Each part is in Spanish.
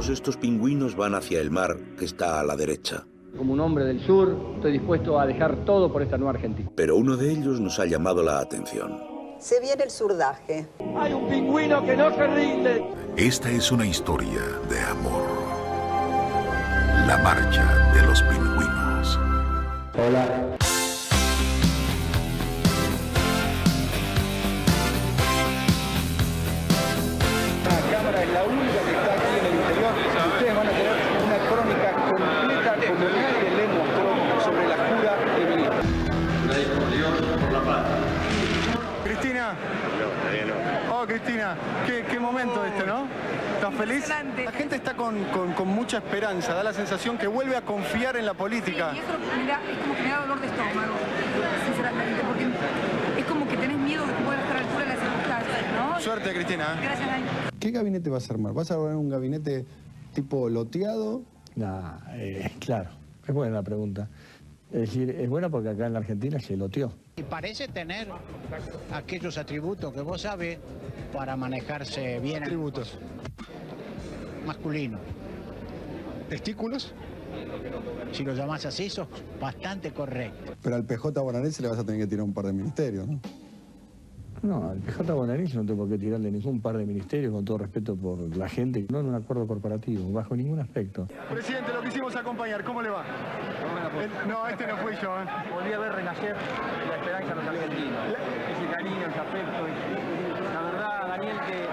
Todos estos pingüinos van hacia el mar, que está a la derecha. Como un hombre del sur, estoy dispuesto a dejar todo por esta nueva Argentina. Pero uno de ellos nos ha llamado la atención. Se viene el surdaje. Hay un pingüino que no se rinde. Esta es una historia de amor. La marcha de los pingüinos. Hola. La cámara es la única que está aquí en el interior. Ustedes van a tener una crónica completa como nadie le mostró sobre la jura de ministros. Por la paz. Cristina. Oh, Cristina, qué momento este, ¿no? ¿Estás feliz? La gente está con mucha esperanza, da la sensación que vuelve a confiar en la política. Sí, y eso es como que me da dolor de estómago, sinceramente, porque es como que tenés miedo de que puedan estar a la altura de las circunstancias, ¿no? Suerte, Cristina. Gracias, Dani. ¿Qué gabinete vas a armar? ¿Vas a armar un gabinete tipo loteado? Claro, es buena la pregunta. Es decir, es buena porque acá en la Argentina se loteó. Y parece tener aquellos atributos que vos sabés para manejarse bien. Atributos. Masculino. ¿Testículos? Si lo llamás así, sos bastante correcto. Pero al PJ bonaerense le vas a tener que tirar un par de ministerios, ¿no? No, al PJ bonaerense no tengo por qué tirarle ningún par de ministerios, con todo respeto por la gente, no en un acuerdo corporativo, bajo ningún aspecto. Presidente, lo quisimos acompañar, ¿cómo le va? No, este no fui yo, ¿eh? Volví a ver renacer la esperanza de los argentinos. Ese cariño, ese afecto. La verdad, Daniel, que...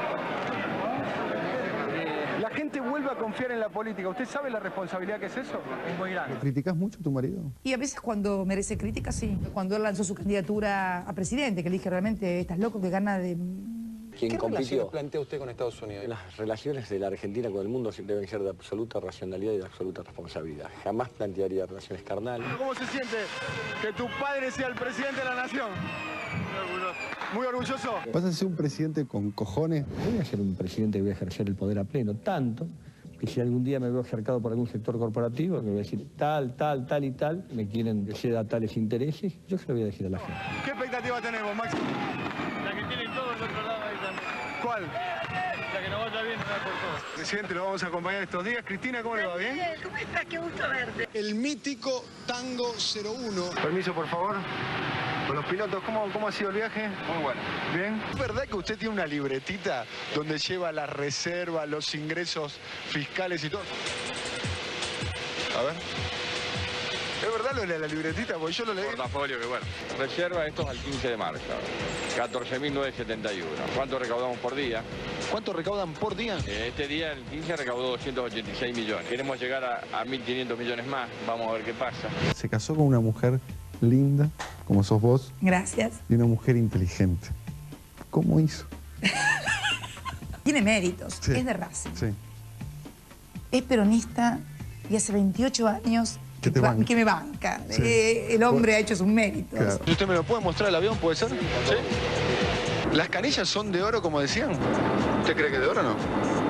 La gente vuelve a confiar en la política. ¿Usted sabe la responsabilidad que es eso? es muy grande. ¿Lo criticás mucho a tu marido? Y a veces cuando merece crítica, sí. Cuando él lanzó su candidatura a presidente, que le dije realmente, estás loco, que gana de... ¿Qué relación plantea usted con Estados Unidos? Las relaciones de la Argentina con el mundo deben ser de absoluta racionalidad y de absoluta responsabilidad. Jamás plantearía relaciones carnales. ¿Cómo se siente que tu padre sea el presidente de la nación? Muy orgulloso. ¿Vas a ser un presidente con cojones? Voy a ser un presidente que voy a ejercer el poder a pleno, tanto que si algún día me veo acercado por algún sector corporativo, que voy a decir tal y tal, me quieren que ceda tales intereses, yo se lo voy a decir a la gente. ¿Qué expectativa tenemos, Maxi? La que tienen todos del otro lado ahí también. ¿Cuál? La que nos vaya bien una por todas. Presidente, lo vamos a acompañar estos días. Cristina, ¿cómo le va? ¿Bien? ¿Cómo estás? Qué gusto verte. El mítico Tango 01. Permiso, por favor. Con los pilotos, ¿cómo ha sido el viaje? Muy bueno. ¿Bien? ¿Es verdad que usted tiene una libretita donde lleva la reserva, los ingresos fiscales y todo? A ver. ¿Es verdad lo de la libretita? Porque yo lo leí. Portafolio que bueno. Reserva estos al 15 de marzo. 14.971. ¿Cuánto recaudamos por día? ¿Cuánto recaudan por día? Este día, el 15, recaudó 286 millones. Queremos llegar a 1.500 millones más. Vamos a ver qué pasa. Se casó con una mujer linda, como sos vos, Gracias. y una mujer inteligente. ¿Cómo hizo? Tiene méritos, Sí. es de Racing. Sí. Es peronista y hace 28 años Que te banca. que me banca. Sí. El hombre ha hecho sus méritos. Claro. ¿Usted me lo puede mostrar el avión, puede ser? Sí. ¿Las canillas son de oro, como decían? ¿Usted cree que de oro o no?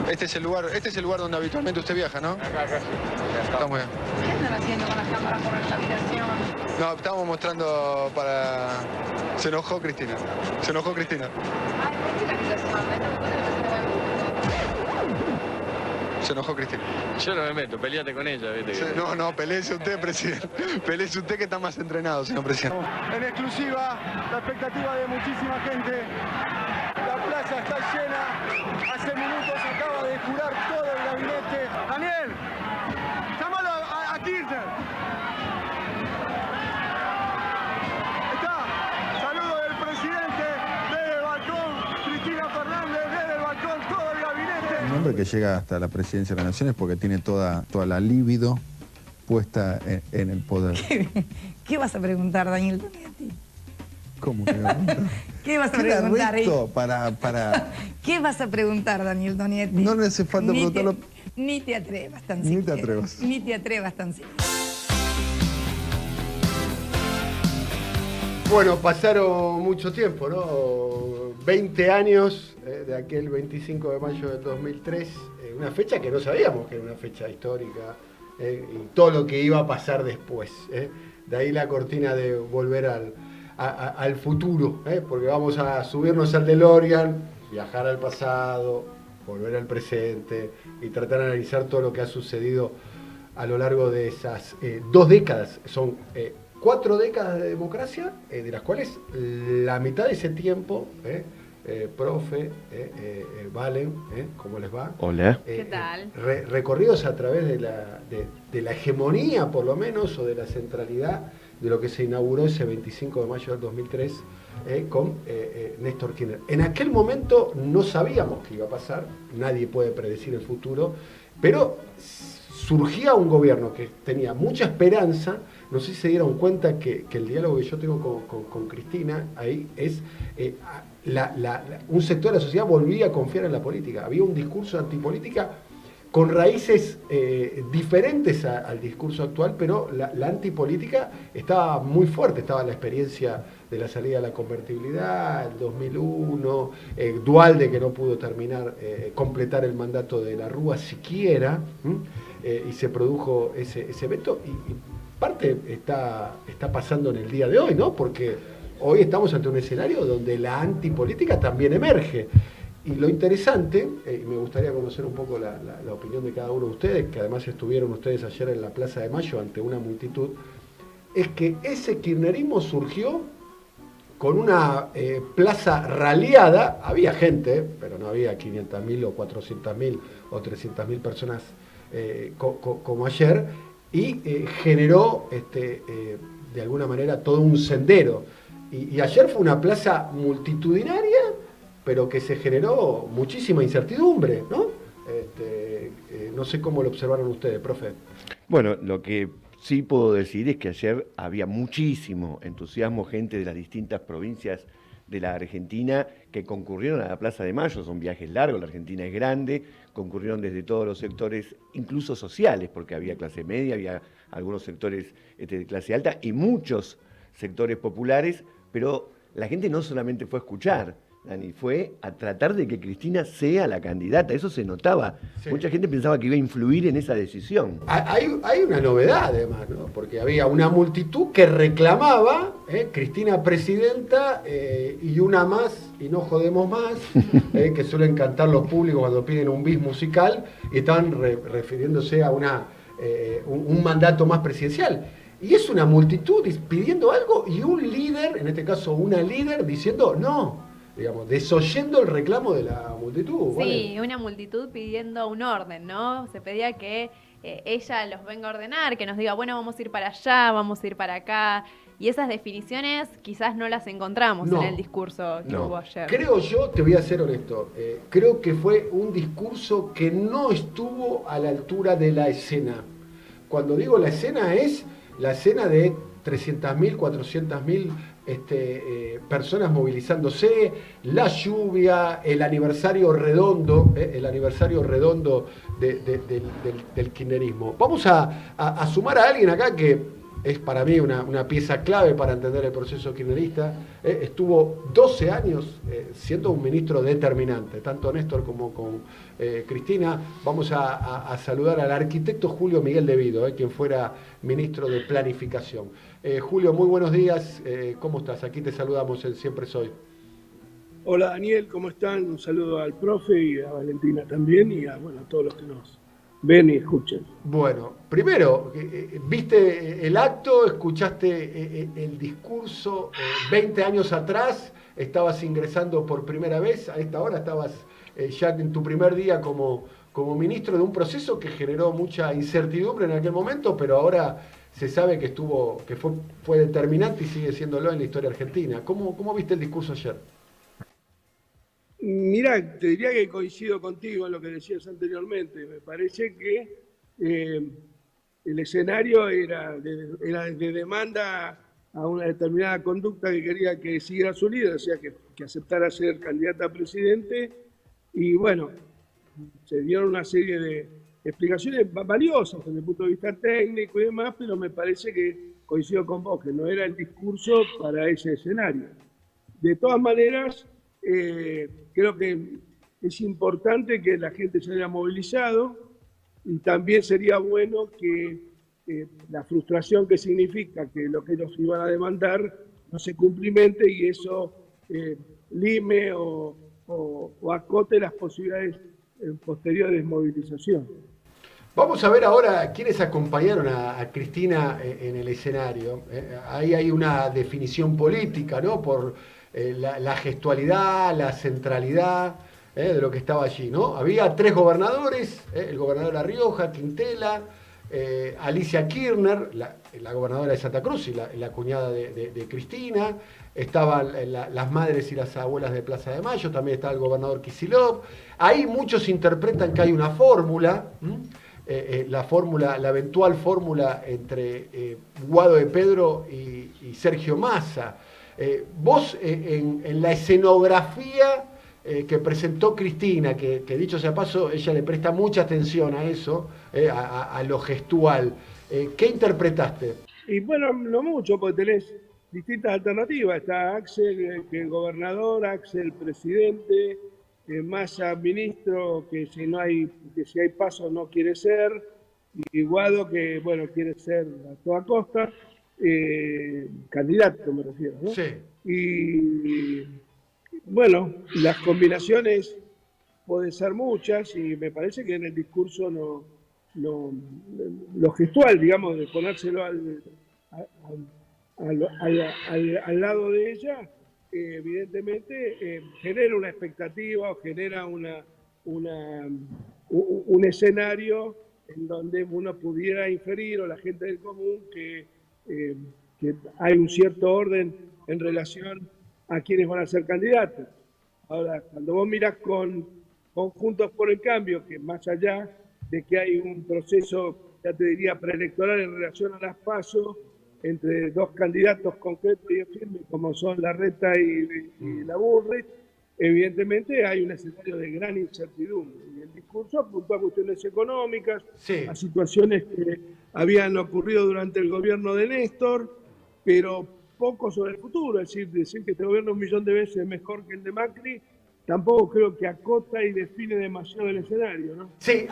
Este es el lugar donde habitualmente usted viaja, ¿no? Acá, sí. Está muy bien. ¿Qué andan haciendo con las cámaras por esta habitación? No, estábamos mostrando para... Se enojó Cristina. Ay, ¿por qué la situación? Se enojó Cristina. Yo no me meto, peleate con ella, ¿viste? Sí, no, peleese usted, presidente. Peleese usted que está más entrenado, señor presidente. En exclusiva, la expectativa de muchísima gente. La plaza está llena. Hace minutos acaba de jurar todo el gabinete. Daniel, llámalo a Kirchner. Está. Saludo del presidente desde el balcón. Cristina Fernández desde el balcón, todo el gabinete. Un hombre que llega hasta la presidencia de la nación es porque tiene toda la libido puesta en el poder. ¿Qué vas a preguntar, Daniel Donietti? ¿Cómo que no? ¿Qué vas a Queda preguntar? recto para... ¿Qué vas a preguntar, Daniel Donietti? No le hace falta preguntarlo. Ni te atrevas tan Ni te siquiera. atrevas. Ni te atrevas tan siquiera. Bueno, pasaron mucho tiempo, ¿no? 20 años de aquel 25 de mayo del 2003, una fecha que no sabíamos que era una fecha histórica, y todo lo que iba a pasar después. De ahí la cortina de volver al futuro, porque vamos a subirnos al DeLorean, viajar al pasado, volver al presente y tratar de analizar todo lo que ha sucedido a lo largo de esas 2 décadas. Son 4 décadas de democracia, de las cuales la mitad de ese tiempo, profe, Valen, ¿cómo les va? Hola. ¿Qué tal? Recorridos a través de la hegemonía, por lo menos, o de la centralidad de lo que se inauguró ese 25 de mayo del 2003 con Néstor Kirchner. En aquel momento no sabíamos qué iba a pasar, nadie puede predecir el futuro, pero surgía un gobierno que tenía mucha esperanza. No sé si se dieron cuenta que el diálogo que yo tengo con Cristina ahí es un sector de la sociedad volvía a confiar en la política. Había un discurso antipolítica con raíces diferentes al discurso actual, pero la antipolítica estaba muy fuerte. Estaba la experiencia de la salida de la convertibilidad, el 2001, Duhalde, que no pudo completar el mandato de la Rúa siquiera, y se produjo ese evento. Y parte está pasando en el día de hoy, ¿no? Porque hoy estamos ante un escenario donde la antipolítica también emerge. Y lo interesante, y me gustaría conocer un poco la opinión de cada uno de ustedes, que además estuvieron ustedes ayer en la Plaza de Mayo ante una multitud, es que ese kirchnerismo surgió con una plaza raleada. Había gente, pero no había 500.000 o 400.000 o 300.000 personas como ayer, y generó de alguna manera todo un sendero. Y ayer fue una plaza multitudinaria, pero que se generó muchísima incertidumbre, ¿no? No sé cómo lo observaron ustedes, profe. Bueno, lo que sí puedo decir es que ayer había muchísimo entusiasmo, gente de las distintas provincias de la Argentina que concurrieron a la Plaza de Mayo. Son viajes largos, la Argentina es grande, concurrieron desde todos los sectores, incluso sociales, porque había clase media, había algunos sectores de clase alta y muchos sectores populares, pero la gente no solamente fue a escuchar, Dani, fue a tratar de que Cristina sea la candidata. Eso se notaba. Sí. Mucha gente pensaba que iba a influir en esa decisión. Hay una novedad, además, ¿no? Porque había una multitud que reclamaba Cristina presidenta y una más, y no jodemos más, que suelen cantar los públicos cuando piden un bis musical, y estaban refiriéndose a un mandato más presidencial. Y es una multitud pidiendo algo y un líder, en este caso una líder, diciendo no. Digamos, desoyendo el reclamo de la multitud. Sí, ¿vale? Una multitud pidiendo un orden, ¿no? Se pedía que ella los venga a ordenar, que nos diga, bueno, vamos a ir para allá, vamos a ir para acá. Y esas definiciones quizás no las encontramos en el discurso que hubo ayer. Creo yo, te voy a ser honesto, creo que fue un discurso que no estuvo a la altura de la escena. Cuando digo la escena, es la escena de 300.000, 400.000 personas movilizándose, la lluvia, el aniversario redondo del kirchnerismo. Vamos a sumar a alguien acá que es para mí una pieza clave para entender el proceso kirchnerista. Estuvo 12 años siendo un ministro determinante, tanto Néstor como con Cristina. Vamos a saludar al arquitecto Julio Miguel Devido, quien fuera ministro de Planificación. Julio, muy buenos días. ¿Cómo estás? Aquí te saludamos en Siempre Soy. Hola Daniel, ¿cómo están? Un saludo al profe y a Valentina también y a todos los que nos ven y escuchan. Bueno, primero, ¿viste el acto? ¿Escuchaste el discurso? 20 años atrás estabas ingresando por primera vez, a esta hora estabas ya en tu primer día como ministro de un proceso que generó mucha incertidumbre en aquel momento, pero ahora se sabe que fue determinante y sigue siéndolo en la historia argentina. ¿Cómo viste el discurso ayer? Mirá, te diría que coincido contigo en lo que decías anteriormente. Me parece que el escenario era de demanda a una determinada conducta que quería que siguiera su líder, o sea, que aceptara ser candidata a presidente. Y bueno, se dieron una serie de explicaciones valiosas desde el punto de vista técnico y demás, pero me parece que coincido con vos, que no era el discurso para ese escenario. De todas maneras, creo que es importante que la gente se haya movilizado y también sería bueno que la frustración que significa que lo que ellos iban a demandar no se cumplimente y eso lime o acote las posibilidades posteriores movilizaciones. Vamos a ver ahora quiénes acompañaron a Cristina en el escenario. Ahí hay una definición política, ¿no? Por la gestualidad, la centralidad de lo que estaba allí, ¿no? Había 3 gobernadores, el gobernador de La Rioja, Quintela, Alicia Kirchner, la gobernadora de Santa Cruz y la cuñada de Cristina. Estaban las madres y las abuelas de Plaza de Mayo, también estaba el gobernador Kicillof. Ahí muchos interpretan que hay una fórmula, la eventual fórmula entre Guado de Pedro y Sergio Massa. Vos en la escenografía que presentó Cristina, que dicho sea paso, ella le presta mucha atención a eso, a lo gestual. ¿Qué interpretaste? Y bueno, no mucho, porque tenés distintas alternativas. Está Axel, que es gobernador, Axel, presidente, Massa, ministro, que si hay paso no quiere ser, y Guado, que bueno, quiere ser a toda costa, candidato me refiero, ¿no? Sí. Y bueno, las combinaciones pueden ser muchas, y me parece que en el discurso lo gestual, digamos, de ponérselo al lado de ella, evidentemente genera una expectativa o genera un escenario en donde uno pudiera inferir, o la gente del común, que hay un cierto orden en relación a quienes van a ser candidatos. Ahora, cuando vos mirás con Juntos por el Cambio, que más allá de que hay un proceso, ya te diría, preelectoral en relación a las PASO, entre 2 candidatos concretos y firmes, como son Larreta y Laburri, evidentemente hay un escenario de gran incertidumbre. Y el discurso apuntó a cuestiones económicas, sí, a situaciones que habían ocurrido durante el gobierno de Néstor, pero poco sobre el futuro. Es decir que este gobierno es 1.000.000 de veces mejor que el de Macri, tampoco creo que acota y define demasiado el escenario, ¿no? Sí,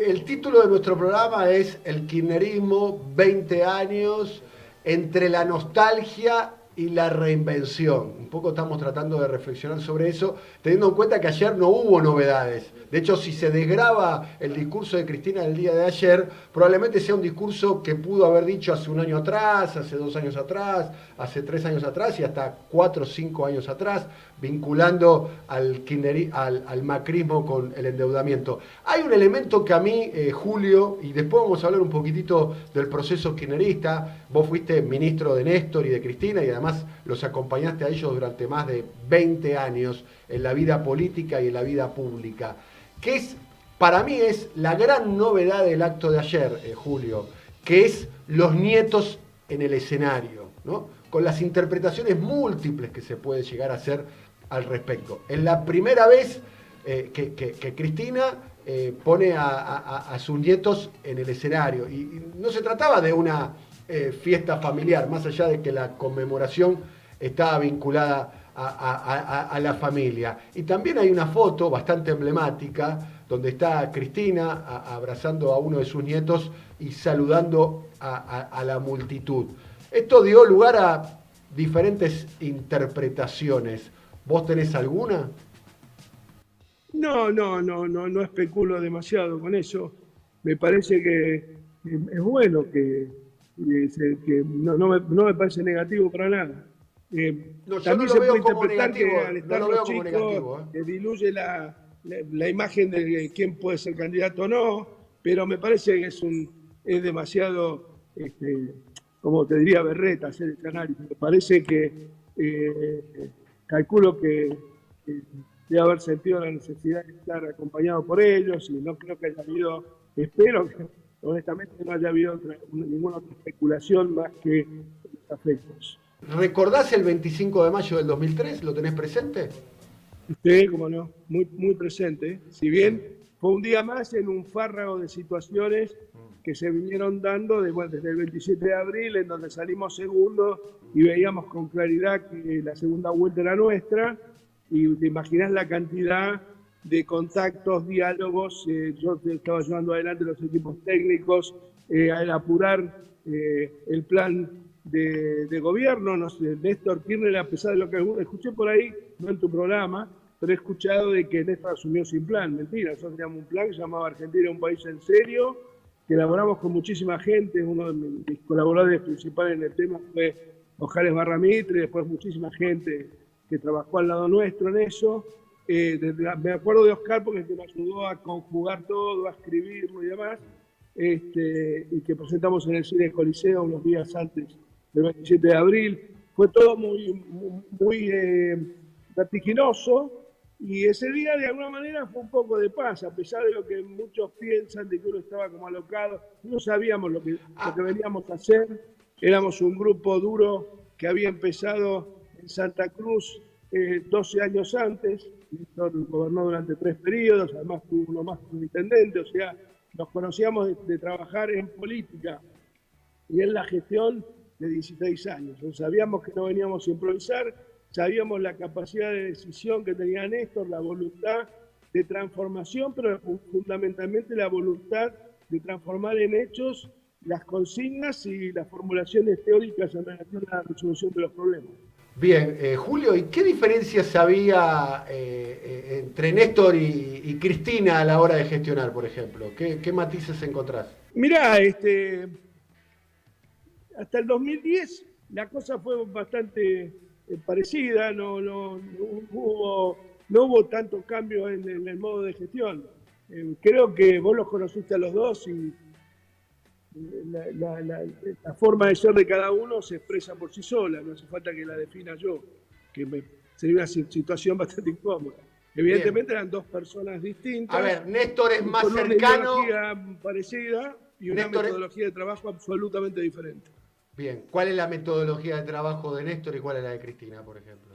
el título de nuestro programa es El kirchnerismo, 20 años, entre la nostalgia y la reinvención. Un poco estamos tratando de reflexionar sobre eso, teniendo en cuenta que ayer no hubo novedades. De hecho, si se desgraba el discurso de Cristina del día de ayer, probablemente sea un discurso que pudo haber dicho hace 1 año atrás, hace 2 años atrás, hace 3 años atrás y hasta 4 o 5 años atrás, vinculando al macrismo con el endeudamiento. Hay un elemento que a mí, Julio, y después vamos a hablar un poquitito del proceso kirchnerista. Vos fuiste ministro de Néstor y de Cristina y además los acompañaste a ellos durante más de 20 años en la vida política y en la vida pública, que para mí es la gran novedad del acto de ayer, Julio, que es los nietos en el escenario, ¿no? Con las interpretaciones múltiples que se puede llegar a hacer al respecto. Es la primera vez que Cristina pone a sus nietos en el escenario. Y no se trataba de una fiesta familiar, más allá de que la conmemoración estaba vinculada a la familia. Y también hay una foto bastante emblemática donde está Cristina abrazando a uno de sus nietos y saludando a la multitud. Esto dio lugar a diferentes interpretaciones. ¿Vos tenés alguna? No especulo demasiado con eso. Me parece que es bueno que no me parece negativo para nada. También se puede interpretar que al estar los chicos diluye la imagen de quién puede ser candidato o no, pero me parece que es demasiado, como te diría, berreta hacer ese análisis. Me parece que calculo que debe haber sentido la necesidad de estar acompañado por ellos, y no creo que haya habido, espero que honestamente no haya habido ninguna otra especulación más que los afectos. ¿Recordás el 25 de mayo del 2003? ¿Lo tenés presente? Sí, cómo no, muy presente. Si bien fue un día más en un fárrago de situaciones que se vinieron dando desde el 27 de abril, en donde salimos segundos y veíamos con claridad que la segunda vuelta era nuestra, y te imaginás la cantidad de contactos, diálogos. Yo estaba llevando adelante los equipos técnicos al apurar el plan de gobierno. No sé, Néstor Kirchner, a pesar de lo que escuché por ahí, no en tu programa, pero he escuchado de que Néstor asumió sin plan. Mentira, nosotros teníamos un plan que se llamaba Argentina, un país en serio, que elaboramos con muchísima gente. Uno de mis colaboradores principales en el tema fue Ojales Barramitre, después muchísima gente que trabajó al lado nuestro en eso. Me acuerdo de Oscar porque es que me ayudó a conjugar todo, a escribirlo y demás, y que presentamos en el Cine Coliseo unos días antes del 27 de abril. Fue todo muy vertiginoso, y ese día de alguna manera fue un poco de paz, a pesar de lo que muchos piensan de que uno estaba como alocado. No sabíamos lo que veníamos a hacer. Éramos un grupo duro que había empezado en Santa Cruz 12 años antes. Néstor gobernó durante 3 periodos, además tuvo uno más como intendente, o sea, nos conocíamos de trabajar en política y en la gestión de 16 años. Entonces, sabíamos que no veníamos a improvisar, sabíamos la capacidad de decisión que tenía Néstor, la voluntad de transformación, pero fundamentalmente la voluntad de transformar en hechos las consignas y las formulaciones teóricas en relación a la resolución de los problemas. Bien, Julio, ¿y qué diferencias había entre Néstor y Cristina a la hora de gestionar, por ejemplo? ¿Qué matices encontrás? Mirá, hasta el 2010 la cosa fue bastante parecida, no hubo tanto cambio en el modo de gestión. Creo que vos los conociste a los dos y la forma de ser de cada uno se expresa por sí sola, no hace falta que la defina yo, que sería una situación bastante incómoda. Evidentemente eran dos personas distintas. A ver, Néstor es más con cercano. Una metodología parecida y una metodología de trabajo absolutamente diferente. Bien, ¿cuál es la metodología de trabajo de Néstor y cuál es la de Cristina, por ejemplo?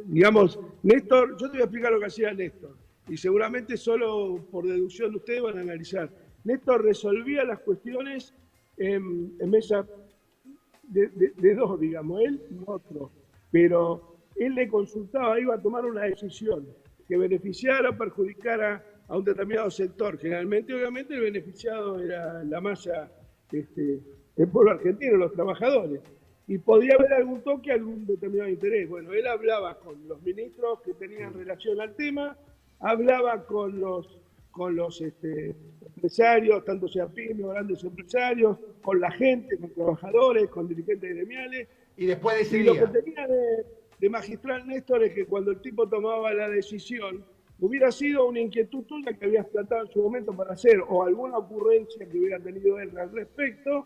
Digamos, Néstor, yo te voy a explicar lo que hacía Néstor, y seguramente solo por deducción ustedes van a analizar. Néstor resolvía las cuestiones en mesa de dos, digamos, él y otro, pero él le consultaba, iba a tomar una decisión que beneficiara o perjudicara a un determinado sector. Generalmente, obviamente, el beneficiado era la masa del pueblo argentino, los trabajadores, y podía haber algún toque, algún determinado interés. Bueno, él hablaba con los ministros que tenían relación al tema, hablaba con los empresarios, tanto sea pymes o grandes empresarios, con la gente, con trabajadores, con dirigentes gremiales. Y después de ese y día. Lo que tenía de magistral Néstor es que cuando el tipo tomaba la decisión, hubiera sido una inquietud tuya que habías planteado en su momento para hacer, o alguna ocurrencia que hubiera tenido él al respecto,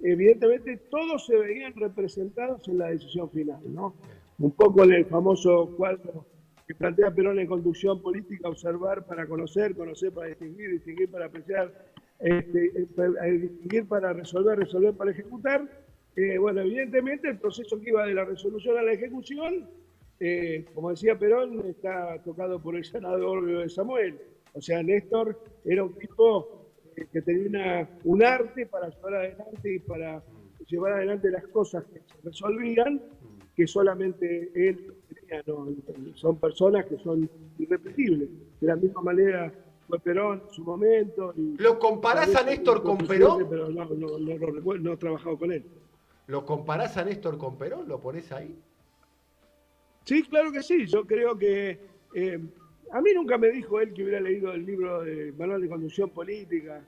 evidentemente todos se veían representados en la decisión final, ¿no? Un poco en el famoso cuadro que plantea Perón en Conducción Política: observar para conocer, conocer para distinguir, distinguir para apreciar, distinguir para resolver, resolver para ejecutar. Bueno, evidentemente el proceso que iba de la resolución a la ejecución, como decía Perón, está tocado por el senador de Samuel. O sea, Néstor era un tipo que tenía un arte para llevar adelante y para llevar adelante las cosas que se resolvían, que solamente él tenía, ¿no? Son personas que son irrepetibles. De la misma manera fue Perón en su momento. ¿Lo comparás a Néstor con Perón? Pero no he trabajado con él. ¿Lo comparás a Néstor con Perón? ¿Lo ponés ahí? Sí, claro que sí. Yo creo que... a mí nunca me dijo él que hubiera leído el libro de Manual de Conducción Política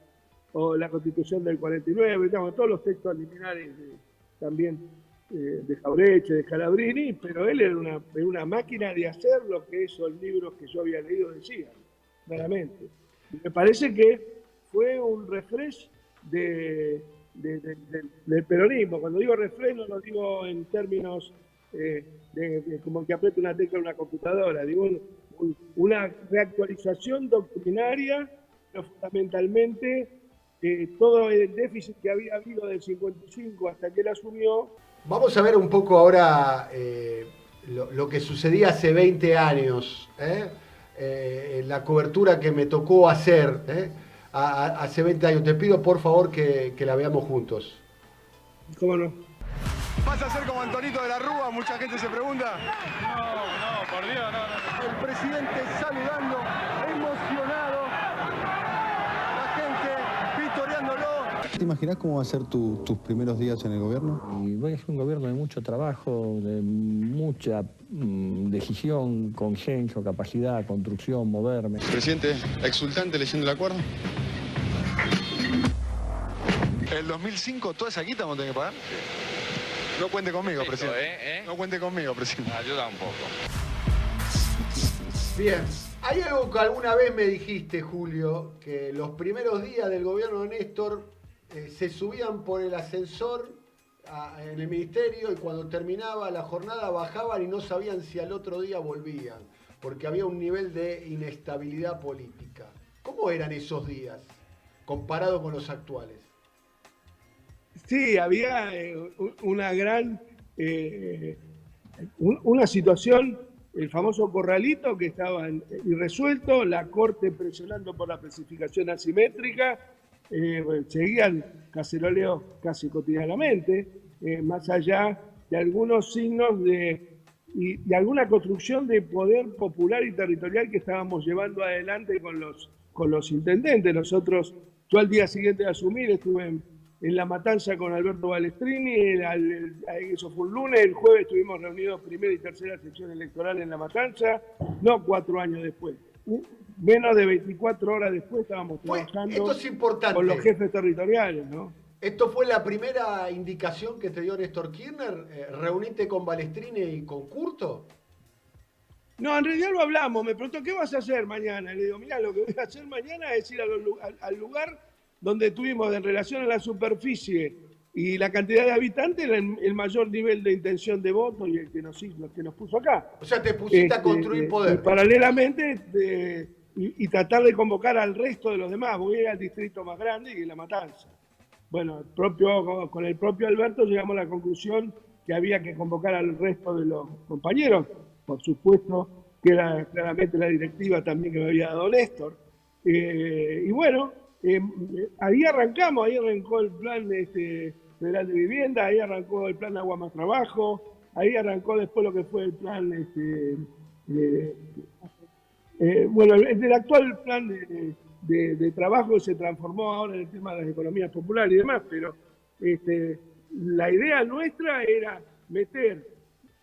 o la Constitución del 49, digamos, todos los textos liminares también de Jaureche, de Scalabrini, pero él era una máquina de hacer lo que esos libros que yo había leído decían, claramente. Y me parece que fue un refresh del peronismo. Cuando digo refresh no lo digo en términos como que apriete una tecla en una computadora, digo una reactualización doctrinaria, pero fundamentalmente todo el déficit que había habido del 55 hasta que él asumió. Vamos a ver un poco ahora lo que sucedía hace 20 años, la cobertura que me tocó hacer hace 20 años. Te pido por favor que la veamos juntos. ¿Cómo no? ¿Vas a ser como Antonito de la Rúa? Mucha gente se pregunta. No, por Dios, no. El presidente saludando, emocionado, la gente victoriándolo. ¿Te imaginas cómo va a ser tus primeros días en el gobierno? Y voy a hacer un gobierno de mucho trabajo, de mucha decisión, consenso, capacidad, construcción, moverme. Presidente, exultante leyendo el acuerdo. El 2005, toda esa quita vamos a tener que pagar. No cuente conmigo, presidente. No cuente conmigo, presidente. Ayuda un poco. Bien, hay algo que alguna vez me dijiste, Julio, que los primeros días del gobierno de Néstor se subían por el ascensor en el ministerio y cuando terminaba la jornada bajaban y no sabían si al otro día volvían, porque había un nivel de inestabilidad política. ¿Cómo eran esos días comparado con los actuales? Sí, había una gran una situación, el famoso corralito que estaba irresuelto, la Corte presionando por la especificación asimétrica, seguían caceroleos casi cotidianamente, más allá de algunos signos de alguna construcción de poder popular y territorial que estábamos llevando adelante con los intendentes. Yo al día siguiente de asumir estuve en La Matanza con Alberto Balestrini, eso fue un lunes, el jueves estuvimos reunidos primera y tercera sección electoral en La Matanza, no 4 años después. Menos de 24 horas después estábamos trabajando esto es importante. Con los jefes territoriales, ¿no? ¿Esto fue la primera indicación que te dio Néstor Kirchner? ¿Reuniste con Balestrini y con Curto? No, en realidad lo hablamos. Me preguntó, ¿qué vas a hacer mañana? Le digo, mira, lo que voy a hacer mañana es ir al lugar donde tuvimos en relación a la superficie y la cantidad de habitantes el mayor nivel de intención de voto y el que nos puso acá. O sea, te pusiste a construir poder. Y paralelamente, y tratar de convocar al resto de los demás. Voy a ir al distrito más grande y La Matanza. Bueno, con el propio Alberto llegamos a la conclusión que había que convocar al resto de los compañeros. Por supuesto que era claramente la directiva también que me había dado Néstor. Y bueno, ahí arrancó el plan federal de vivienda, ahí arrancó el plan Agua más Trabajo, ahí arrancó después lo que fue el plan, el actual plan de trabajo se transformó ahora en el tema de las economías populares y demás, pero la idea nuestra era meter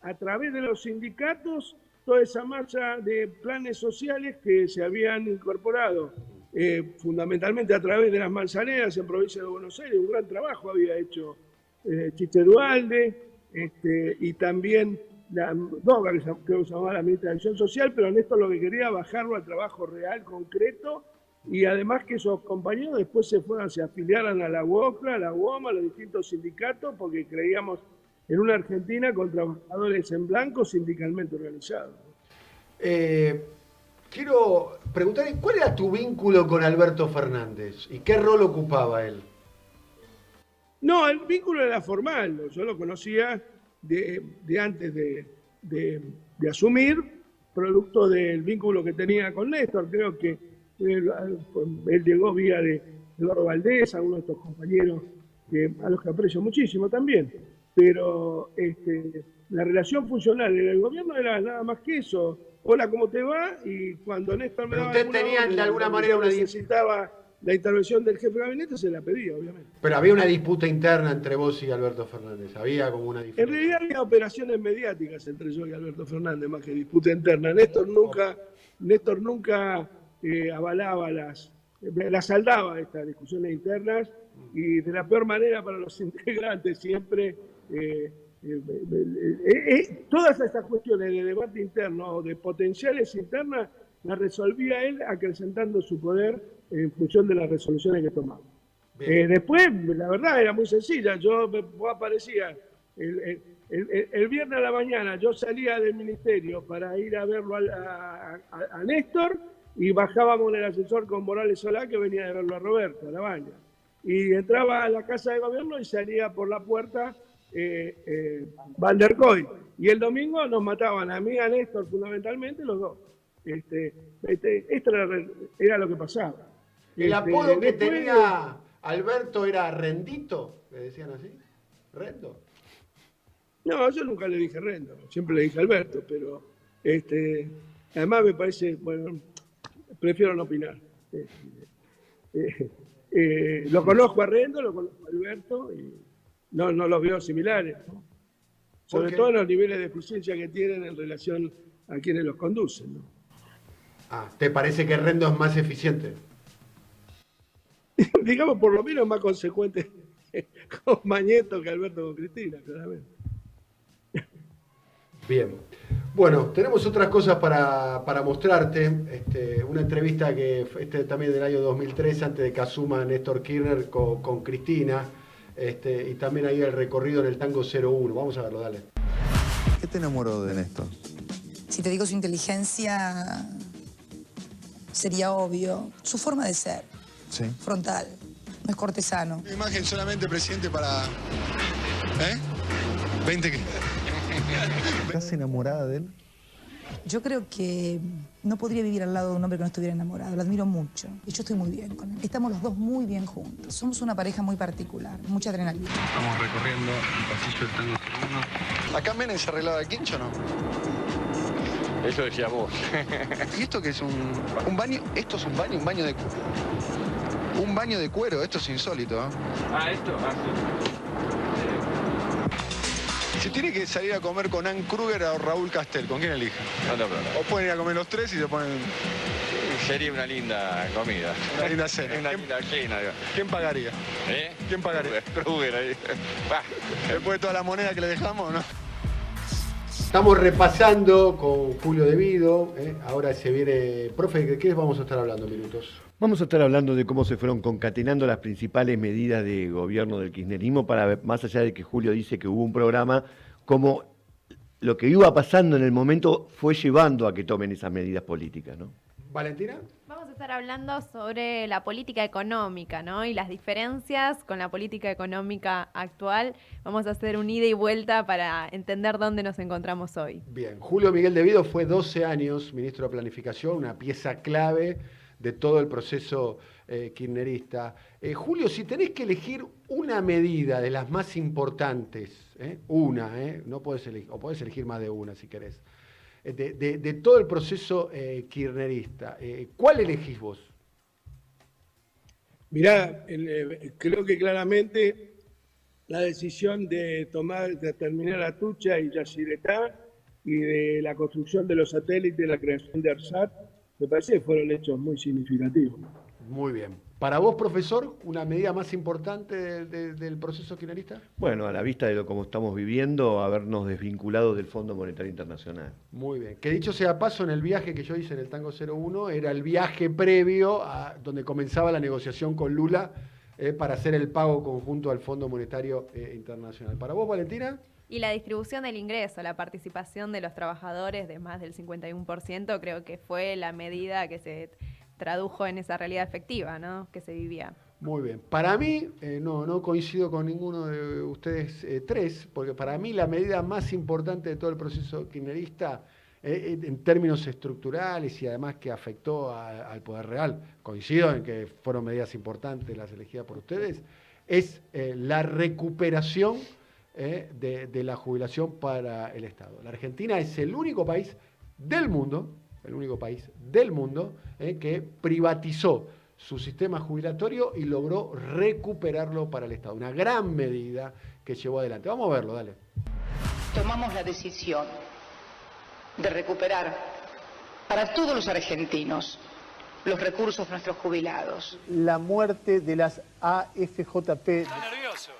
a través de los sindicatos toda esa masa de planes sociales que se habían incorporado. Fundamentalmente a través de las manzaneras en provincia de Buenos Aires, un gran trabajo había hecho Chiche Duhalde, y también Doga, que creo que se llamaba la ministra de Acción Social, pero Néstor lo que quería bajarlo al trabajo real, concreto, y además que esos compañeros después se afiliaran a la UOCRA, a la UOMA, a los distintos sindicatos, porque creíamos en una Argentina con trabajadores en blanco sindicalmente organizados. Quiero preguntar, ¿cuál era tu vínculo con Alberto Fernández? ¿Y qué rol ocupaba él? No, el vínculo era formal. Yo lo conocía de antes de asumir, producto del vínculo que tenía con Néstor. Creo que él llegó vía de Eduardo Valdés, algunos de estos compañeros a los que aprecio muchísimo también. Pero la relación funcional en el gobierno era nada más que eso. Hola, ¿cómo te va? Y cuando Néstor me daba de alguna manera necesitaba la intervención del jefe de gabinete, se la pedía, obviamente. Pero había una disputa interna entre vos y Alberto Fernández. Había como una diferencia. En realidad había operaciones mediáticas entre yo y Alberto Fernández, más que disputa interna. Néstor nunca avalaba las saldaba estas discusiones internas y de la peor manera para los integrantes siempre. Todas estas cuestiones de debate interno o de potenciales internas las resolvía él acrecentando su poder en función de las resoluciones que tomaba. Después, la verdad, era muy sencilla. Vos aparecía el viernes a la mañana, yo salía del ministerio para ir a verlo a Néstor y bajábamos en el ascensor con Morales Solá, que venía de verlo a Roberto, a La Baña. Y entraba a la casa de gobierno y salía por la puerta Van der Koy. Y el domingo nos mataban a mí y a Néstor fundamentalmente los dos. Esto era lo que pasaba. El apodo que tenía Alberto era Rendito, ¿le decían así? ¿Rendo? No, yo nunca le dije Rendo, siempre le dije Alberto, pero además me parece, bueno, prefiero no opinar. Lo conozco a Rendo, lo conozco a Alberto, y no los veo similares, ¿no? Sobre todo en los niveles de eficiencia que tienen en relación a quienes los conducen, ¿no? ¿Te parece que Rendo es más eficiente? Digamos, por lo menos más consecuente con Mañeto que Alberto con Cristina, claramente. Bien. Bueno, tenemos otras cosas para mostrarte. Una entrevista que también del año 2003, antes de que asuma Néstor Kirchner con Cristina. Y también ahí el recorrido en el tango 01. Vamos a verlo, dale. ¿Qué te enamoró de Néstor? Si te digo su inteligencia, sería obvio. Su forma de ser. Sí. Frontal. No es cortesano. Una imagen solamente, presidente, para... 20 que... ¿Estás enamorada de él? Yo creo que no podría vivir al lado de un hombre que no estuviera enamorado. Lo admiro mucho. Y yo estoy muy bien con él. Estamos los dos muy bien juntos. Somos una pareja muy particular. Mucha adrenalina. Estamos recorriendo el pasillo del tango 01. ¿Acá Menem se arreglaba el quincho o no? Eso decía vos. ¿Y esto qué es un baño? Esto es un baño de cuero. Un baño de cuero, esto es insólito, ¿eh? Esto. Si tiene que salir a comer con Ann Kruger o Raúl Castel, ¿con quién elige? No. O pueden ir a comer los tres y se ponen... Sería una linda comida. Una linda cena. Una linda cena. ¿Quién pagaría? ¿Quién pagaría? Kruger ahí. Después de toda la moneda que le dejamos, ¿no? Estamos repasando con Julio De Vido. Ahora se viene... Profe, ¿de qué vamos a estar hablando en minutos? Vamos a estar hablando de cómo se fueron concatenando las principales medidas de gobierno del kirchnerismo para ver, más allá de que Julio dice que hubo un programa, cómo lo que iba pasando en el momento fue llevando a que tomen esas medidas políticas, ¿no? ¿Valentina? Vamos a estar hablando sobre la política económica, ¿no? Y las diferencias con la política económica actual. Vamos a hacer un ida y vuelta para entender dónde nos encontramos hoy. Bien, Julio Miguel De Vido fue 12 años ministro de Planificación, una pieza clave de todo el proceso kirchnerista. Julio, si tenés que elegir una medida de las más importantes, no podés elegir, o podés elegir más de una si querés, de todo el proceso kirchnerista, ¿cuál elegís vos? Mirá, creo que claramente la decisión de terminar Atucha y Yacyretá y de la construcción de los satélites, la creación de ARSAT, me parece que fueron hechos muy significativos. Muy bien. Para vos, profesor, ¿una medida más importante del proceso kirchnerista? Bueno, a la vista de lo como estamos viviendo, habernos desvinculado del Fondo Monetario Internacional. Muy bien. Que dicho sea paso, en el viaje que yo hice en el Tango 01, era el viaje previo a donde comenzaba la negociación con Lula para hacer el pago conjunto al Fondo Monetario Internacional. ¿Para vos, Valentina? Y la distribución del ingreso, la participación de los trabajadores de más del 51%, creo que fue la medida que se tradujo en esa realidad efectiva, ¿no? Que se vivía. Muy bien. Para mí, no coincido con ninguno de ustedes tres, porque para mí la medida más importante de todo el proceso kirchnerista, en términos estructurales y además que afectó al Poder Real, coincido en que fueron medidas importantes las elegidas por ustedes, es la recuperación de la jubilación para el Estado. La Argentina es el único país del mundo que privatizó su sistema jubilatorio y logró recuperarlo para el Estado. Una gran medida que llevó adelante. Vamos a verlo, dale. Tomamos la decisión de recuperar para todos los argentinos los recursos de nuestros jubilados. La muerte de las AFJP. Está nervioso.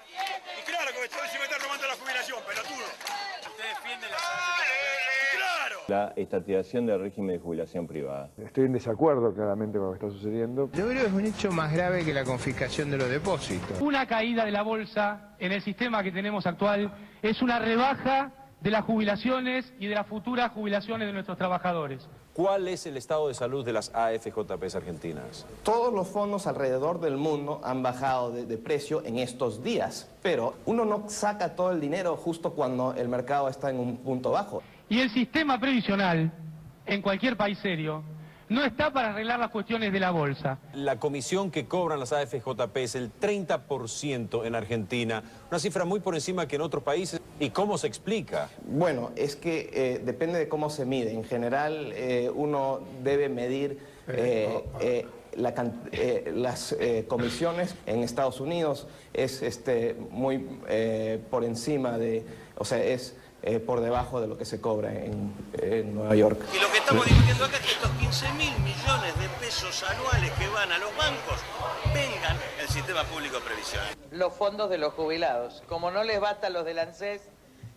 Y claro que se me está robando la jubilación, pelotudo. Usted defiende las AFJP. ¡Claro! La estatización del régimen de jubilación privada. Estoy en desacuerdo claramente con lo que está sucediendo. Yo creo que es un hecho más grave que la confiscación de los depósitos. Una caída de la bolsa en el sistema que tenemos actual es una rebaja de las jubilaciones y de las futuras jubilaciones de nuestros trabajadores. ¿Cuál es el estado de salud de las AFJPs argentinas? Todos los fondos alrededor del mundo han bajado de precio en estos días, pero uno no saca todo el dinero justo cuando el mercado está en un punto bajo. Y el sistema previsional, en cualquier país serio, no está para arreglar las cuestiones de la bolsa. La comisión que cobran las AFJP es el 30% en Argentina, una cifra muy por encima que en otros países. ¿Y cómo se explica? Bueno, es que depende de cómo se mide. En general, uno debe medir las comisiones en Estados Unidos es muy por encima de, o sea, es por debajo de lo que se cobra en Nueva York. Y lo que estamos discutiendo acá es que estos 15.000 millones de pesos anuales que van a los bancos vengan del sistema público previsional. Los fondos de los jubilados. Como no les basta los del ANSES,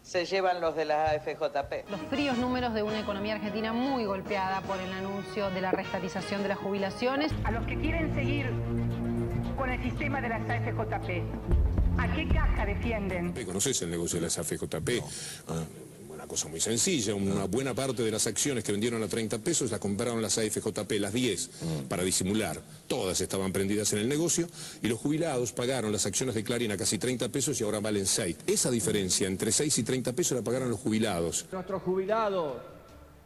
se llevan los de la AFJP. Los fríos números de una economía argentina muy golpeada por el anuncio de la reestatización de las jubilaciones. A los que quieren seguir con el sistema de las AFJP, ¿a qué caja defienden? ¿Conoces el negocio de las AFJP? Una cosa muy sencilla, una buena parte de las acciones que vendieron a 30 pesos las compraron las AFJP, las 10, para disimular. Todas estaban prendidas en el negocio y los jubilados pagaron las acciones de Clarín a casi 30 pesos y ahora valen 6. Esa diferencia entre 6 y 30 pesos la pagaron los jubilados. Nuestros jubilados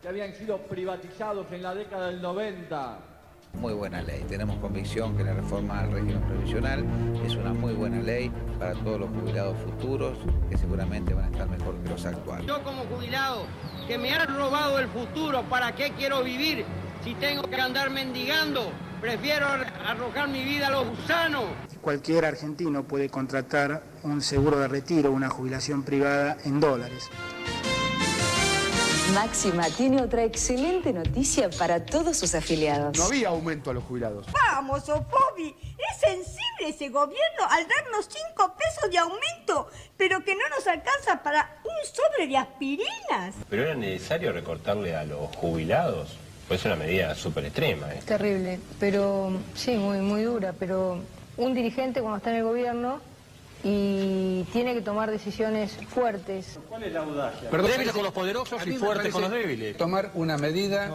que habían sido privatizados en la década del 90. Muy buena ley. Tenemos convicción que la reforma del régimen previsional es una muy buena ley para todos los jubilados futuros, que seguramente van a estar mejor que los actuales. Yo como jubilado, que me han robado el futuro, ¿para qué quiero vivir si tengo que andar mendigando? Prefiero arrojar mi vida a los gusanos. Cualquier argentino puede contratar un seguro de retiro, una jubilación privada en dólares. Máxima tiene otra excelente noticia para todos sus afiliados. No había aumento a los jubilados. Vamos, Opovi, es sensible ese gobierno al darnos 5 pesos de aumento, pero que no nos alcanza para un sobre de aspirinas. ¿Pero era necesario recortarle a los jubilados? Pues es una medida súper extrema. Terrible, pero sí, muy dura, pero un dirigente cuando está en el gobierno y tiene que tomar decisiones fuertes. ¿Cuál es la audacia? Débiles con los poderosos y fuertes con los débiles. Tomar una medida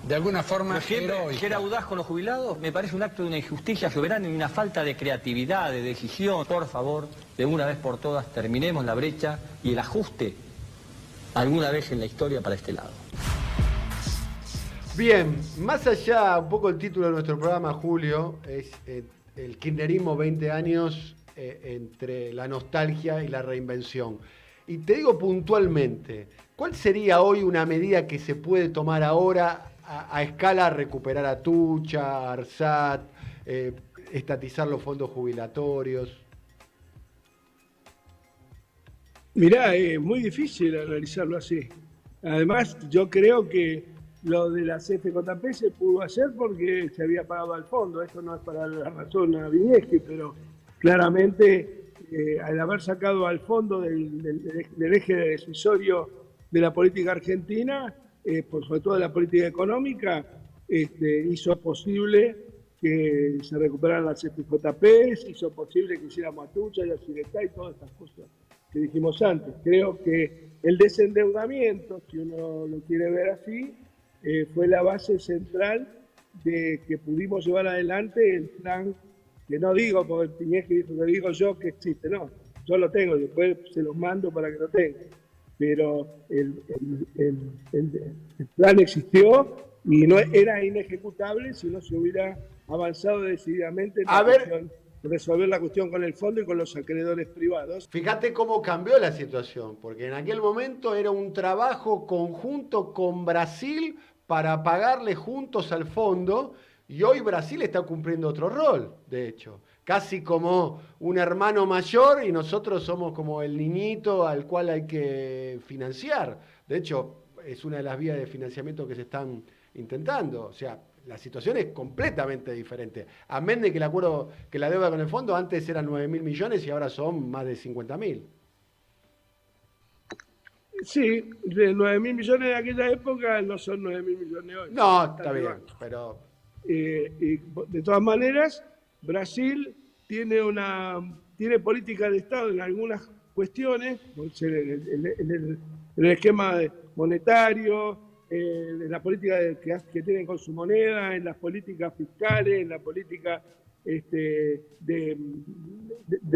de alguna forma heroica. ¿Ser audaz con los jubilados? Me parece un acto de una injusticia soberana y una falta de creatividad, de decisión. Por favor, de una vez por todas, terminemos la brecha y el ajuste alguna vez en la historia para este lado. Bien, más allá, un poco el título de nuestro programa, Julio, es el kirchnerismo 20 años entre la nostalgia y la reinvención. Y te digo puntualmente, ¿cuál sería hoy una medida que se puede tomar ahora a escala, recuperar a Tucha, ARSAT, estatizar los fondos jubilatorios? Mirá, es muy difícil analizarlo así. Además, yo creo que lo de la CFJP se pudo hacer porque se había pagado al fondo. Esto no es para la razón a Vinieski, pero claramente al haber sacado al fondo del eje decisorio de la política argentina, sobre todo de la política económica, hizo posible que se recuperaran las CFJP, hizo posible que hiciéramos a Tucha y a Ciretá y todas estas cosas que dijimos antes. Creo que el desendeudamiento, si uno lo quiere ver así, fue la base central de que pudimos llevar adelante el plan, que no digo porque Vinieski dijo que digo yo que existe, no, yo lo tengo, después se los mando para que lo tengan, pero el plan existió y no era inejecutable si no se hubiera avanzado decididamente en resolver la cuestión con el fondo y con los acreedores privados. Fíjate cómo cambió la situación, porque en aquel momento era un trabajo conjunto con Brasil para pagarle juntos al fondo, y hoy Brasil está cumpliendo otro rol, de hecho, casi como un hermano mayor y nosotros somos como el niñito al cual hay que financiar. De hecho, es una de las vías de financiamiento que se están intentando, o sea, la situación es completamente diferente. Amén de que el acuerdo, que la deuda con el fondo antes eran 9.000 millones y ahora son más de 50.000. Sí, de 9.000 millones de aquella época no son 9.000 millones hoy. No, está bien, pero... y de todas maneras, Brasil tiene política de Estado en algunas cuestiones, en el esquema monetario, en la política que tienen con su moneda, en las políticas fiscales, en la política de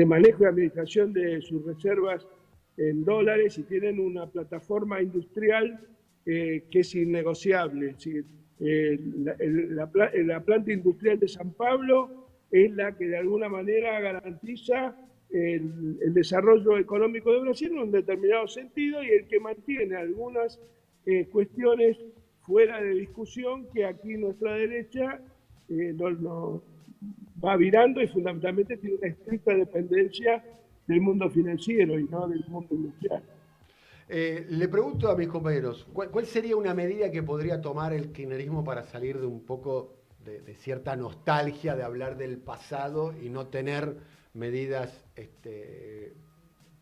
manejo y administración de sus reservas en dólares, y tienen una plataforma industrial que es innegociable. La planta industrial de San Pablo es la que de alguna manera garantiza el desarrollo económico de Brasil en un determinado sentido, y el que mantiene algunas cuestiones fuera de discusión que aquí nuestra derecha no va virando y fundamentalmente tiene una estricta dependencia del mundo financiero y no del mundo industrial. Le pregunto a mis compañeros, ¿cuál sería una medida que podría tomar el kirchnerismo para salir de un poco de cierta nostalgia de hablar del pasado y no tener medidas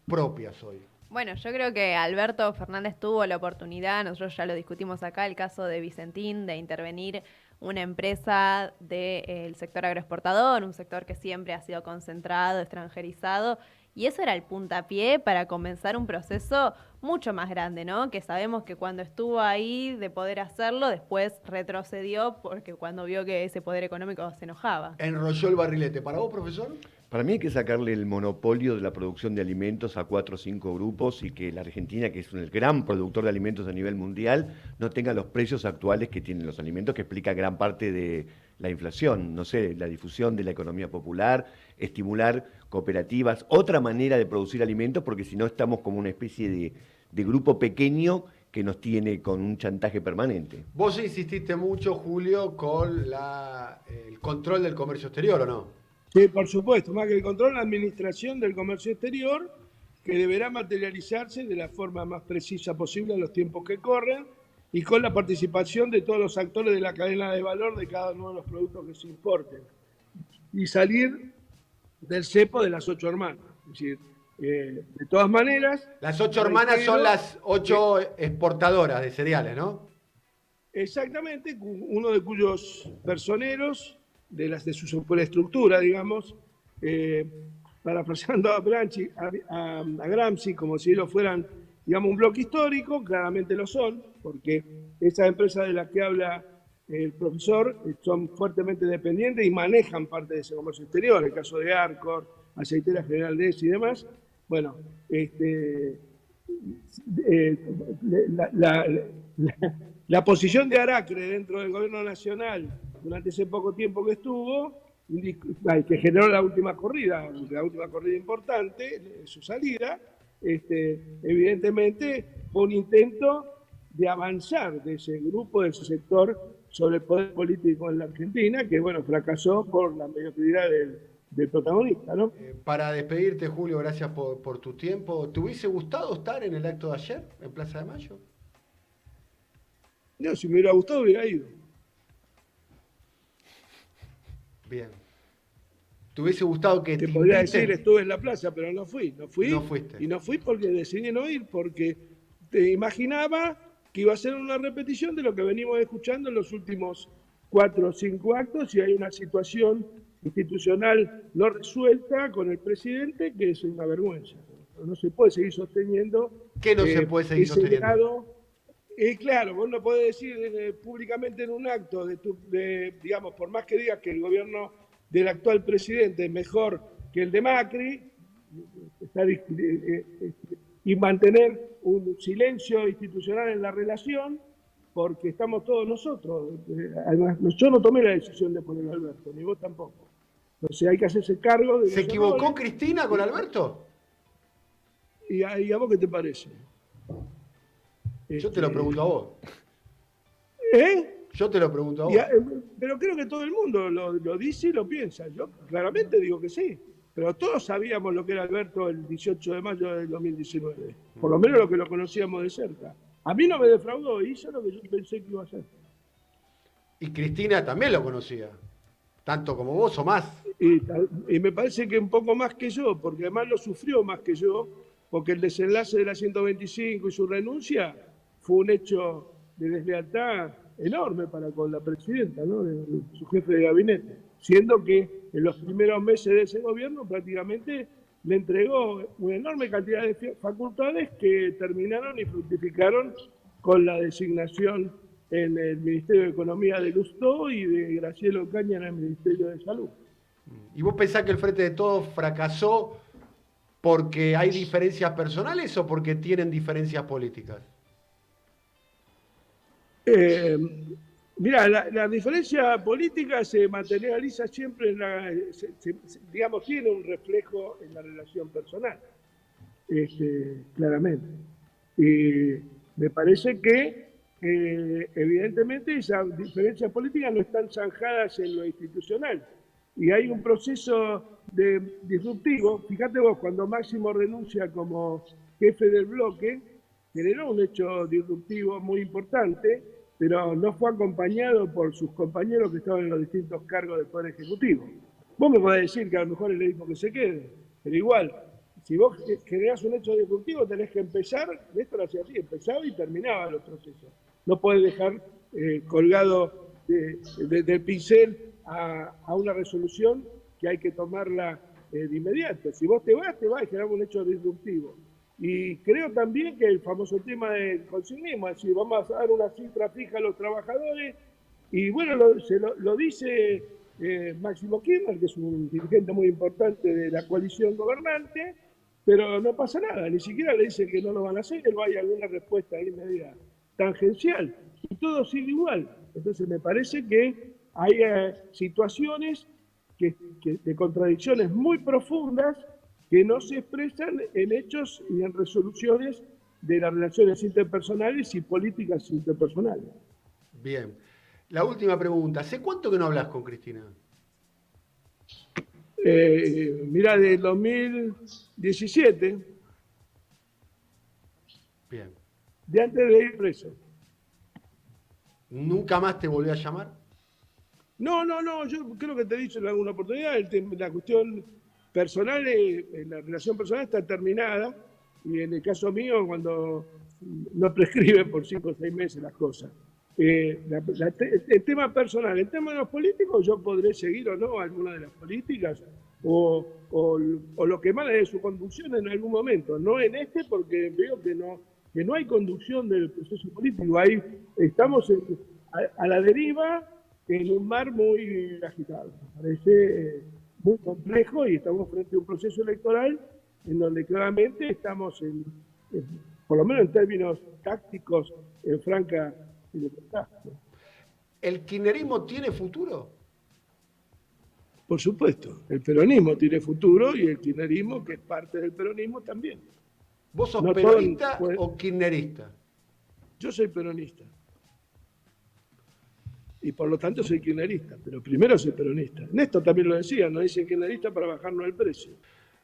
propias hoy? Bueno, yo creo que Alberto Fernández tuvo la oportunidad, nosotros ya lo discutimos acá, el caso de Vicentín, de intervenir una empresa del sector agroexportador, un sector que siempre ha sido concentrado, extranjerizado, y eso era el puntapié para comenzar un proceso mucho más grande, ¿no? Que sabemos que cuando estuvo ahí de poder hacerlo, después retrocedió porque cuando vio que ese poder económico se enojaba. Enrolló el barrilete. ¿Para vos, profesor? Para mí hay que sacarle el monopolio de la producción de alimentos a 4 o 5 grupos y que la Argentina, que es el gran productor de alimentos a nivel mundial, no tenga los precios actuales que tienen los alimentos, que explica gran parte de la inflación. No sé, la difusión de la economía popular, estimular cooperativas, otra manera de producir alimentos, porque si no estamos como una especie de grupo pequeño que nos tiene con un chantaje permanente. Vos insististe mucho, Julio, con el control del comercio exterior, ¿o no? Sí, por supuesto, más que el control, la administración del comercio exterior, que deberá materializarse de la forma más precisa posible en los tiempos que corren y con la participación de todos los actores de la cadena de valor de cada uno de los productos que se importen. Y salir del cepo de las 8 hermanas. Es decir, de todas maneras... Las 8 hermanas son las 8 exportadoras de cereales, ¿no? Exactamente, uno de cuyos personeros... de su superestructura, digamos, parafraseando a Gramsci, como si ellos fueran, digamos, un bloque histórico, claramente lo son, porque esas empresas de las que habla el profesor son fuertemente dependientes y manejan parte de ese comercio exterior, el caso de Arcor, Aceitera General de y demás. Bueno, la posición de Aracre dentro del gobierno nacional durante ese poco tiempo que estuvo, que generó la última corrida importante, su salida, evidentemente fue un intento de avanzar de ese grupo, de ese sector, sobre el poder político en la Argentina, que bueno, fracasó por la mediocridad del protagonista, ¿no? Para despedirte, Julio, gracias por tu tiempo. ¿Te hubiese gustado estar en el acto de ayer, en Plaza de Mayo? No, si me hubiera gustado, hubiera ido. Bien. ¿Te hubiese gustado que te podría decir estuve en la plaza, pero no fui? No fuiste. Y no fui porque decidí no ir, porque te imaginaba que iba a ser una repetición de lo que venimos escuchando en los últimos 4 o 5 actos y hay una situación institucional no resuelta con el presidente que es una vergüenza. No se puede seguir sosteniendo. ¿Qué no se puede seguir sosteniendo? Claro, vos no podés decir públicamente en un acto, digamos, por más que digas que el gobierno del actual presidente es mejor que el de Macri, y mantener un silencio institucional en la relación, porque estamos todos nosotros. Además, yo no tomé la decisión de poner a Alberto, ni vos tampoco. Entonces hay que hacerse cargo de... ¿Se equivocó Cristina con Alberto? ¿Y a vos qué te parece? Yo te lo pregunto a vos. Yo te lo pregunto a vos. Pero creo que todo el mundo lo dice y lo piensa. Yo claramente digo que sí. Pero todos sabíamos lo que era Alberto el 18 de mayo del 2019. Por lo menos lo que lo conocíamos de cerca. A mí no me defraudó, hizo lo que yo pensé que iba a hacer. Y Cristina también lo conocía. Tanto como vos o más. Y me parece que un poco más que yo, porque además lo sufrió más que yo, porque el desenlace de la 125 y su renuncia fue un hecho de deslealtad enorme para con la presidenta, ¿no? De su jefe de gabinete, siendo que en los primeros meses de ese gobierno prácticamente le entregó una enorme cantidad de facultades que terminaron y fructificaron con la designación en el Ministerio de Economía de Lustó y de Graciela Ocaña en el Ministerio de Salud. ¿Y vos pensás que el Frente de Todos fracasó porque hay diferencias personales o porque tienen diferencias políticas? Mira, la diferencia política se materializa siempre digamos, tiene un reflejo en la relación personal, claramente. Y me parece que evidentemente esas diferencias políticas no están zanjadas en lo institucional. Y hay un proceso disruptivo. Fíjate vos, cuando Máximo renuncia como jefe del bloque, generó un hecho disruptivo muy importante, pero no fue acompañado por sus compañeros que estaban en los distintos cargos del Poder Ejecutivo. Vos me podés decir que a lo mejor él le dijo que se quede, pero igual, si vos generás un hecho disruptivo, tenés que empezar, esto lo hacía así, empezaba y terminaba los procesos. No podés dejar colgado del pincel a una resolución que hay que tomarla de inmediato. Si vos te vas y generamos un hecho disruptivo. Y creo también que el famoso tema del consignismo, es decir, vamos a dar una cifra fija a los trabajadores, y bueno, lo dice Máximo Kirchner, que es un dirigente muy importante de la coalición gobernante, pero no pasa nada, ni siquiera le dicen que no lo van a hacer, no hay alguna respuesta ahí media tangencial, y todo sigue igual. Entonces me parece que hay situaciones de contradicciones muy profundas que no se expresan en hechos y en resoluciones de las relaciones interpersonales y políticas interpersonales. Bien. La última pregunta. ¿Hace cuánto que no hablas con Cristina? Mirá, del 2017. Bien. De antes de ir preso. ¿Nunca más te volvió a llamar? No, yo creo que te he dicho en alguna oportunidad, la cuestión personal, la relación personal está terminada, y en el caso mío, cuando no prescriben por 5 o 6 meses las cosas. El tema personal, en términos políticos, yo podré seguir o no alguna de las políticas, o lo que emana de su conducción en algún momento, no en este, porque veo que no hay conducción del proceso político. Ahí estamos a la deriva en un mar muy agitado. Me parece muy complejo, y estamos frente a un proceso electoral en donde claramente estamos, por lo menos en términos tácticos, en franca libertad. ¿El kirchnerismo tiene futuro? Por supuesto, el peronismo tiene futuro, y el kirchnerismo, que es parte del peronismo, también. ¿Vos sos peronista o kirchnerista? Yo soy peronista. Y por lo tanto soy kirchnerista, pero primero soy peronista. Néstor también lo decía, nos dicen kirchnerista para bajarnos el precio.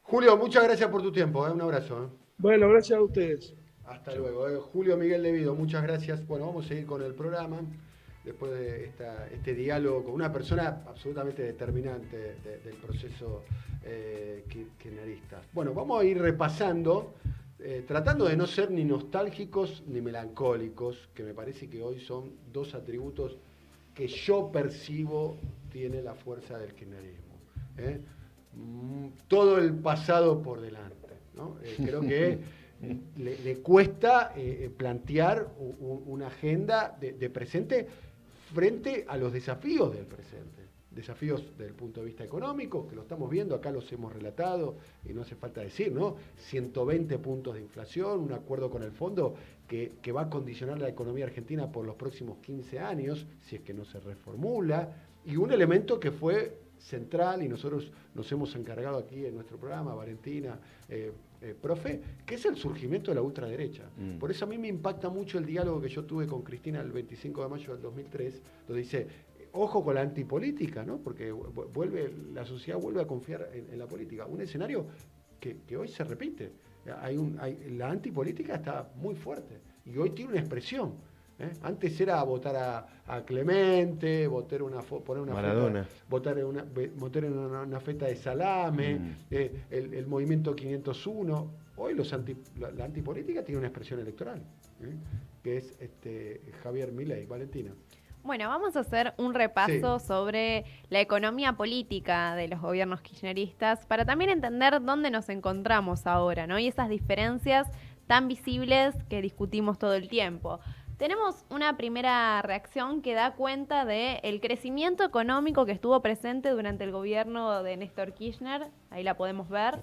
Julio, muchas gracias por tu tiempo, un abrazo. Bueno, gracias a ustedes. Hasta luego. Julio Miguel Devido, muchas gracias. Bueno, vamos a seguir con el programa, después de este diálogo con una persona absolutamente determinante del proceso kirchnerista. Bueno, vamos a ir repasando, tratando de no ser ni nostálgicos ni melancólicos, que me parece que hoy son dos atributos que yo percibo tiene la fuerza del kirchnerismo. Todo el pasado por delante, ¿no? Creo que le cuesta plantear una agenda de presente frente a los desafíos del presente. Desafíos desde el punto de vista económico, que lo estamos viendo, acá los hemos relatado y no hace falta decir, ¿no? 120 puntos de inflación, un acuerdo con el fondo que va a condicionar la economía argentina por los próximos 15 años, si es que no se reformula, y un elemento que fue central, y nosotros nos hemos encargado aquí en nuestro programa, Valentina, profe, que es el surgimiento de la ultraderecha. Por eso a mí me impacta mucho el diálogo que yo tuve con Cristina el 25 de mayo del 2003, donde dice, ojo con la antipolítica, ¿no? Porque la sociedad vuelve a confiar en la política. Un escenario que hoy se repite. La antipolítica está muy fuerte y hoy tiene una expresión. Antes era votar a Clemente, poner una Maradona. Feta, votar en una feta de salame, el movimiento 501. Hoy la antipolítica tiene una expresión electoral, que es Javier Milei. Valentina. Bueno, vamos a hacer un repaso sobre la economía política de los gobiernos kirchneristas para también entender dónde nos encontramos ahora, ¿no? Y esas diferencias tan visibles que discutimos todo el tiempo. Tenemos una primera reacción que da cuenta del crecimiento económico que estuvo presente durante el gobierno de Néstor Kirchner. Ahí la podemos ver.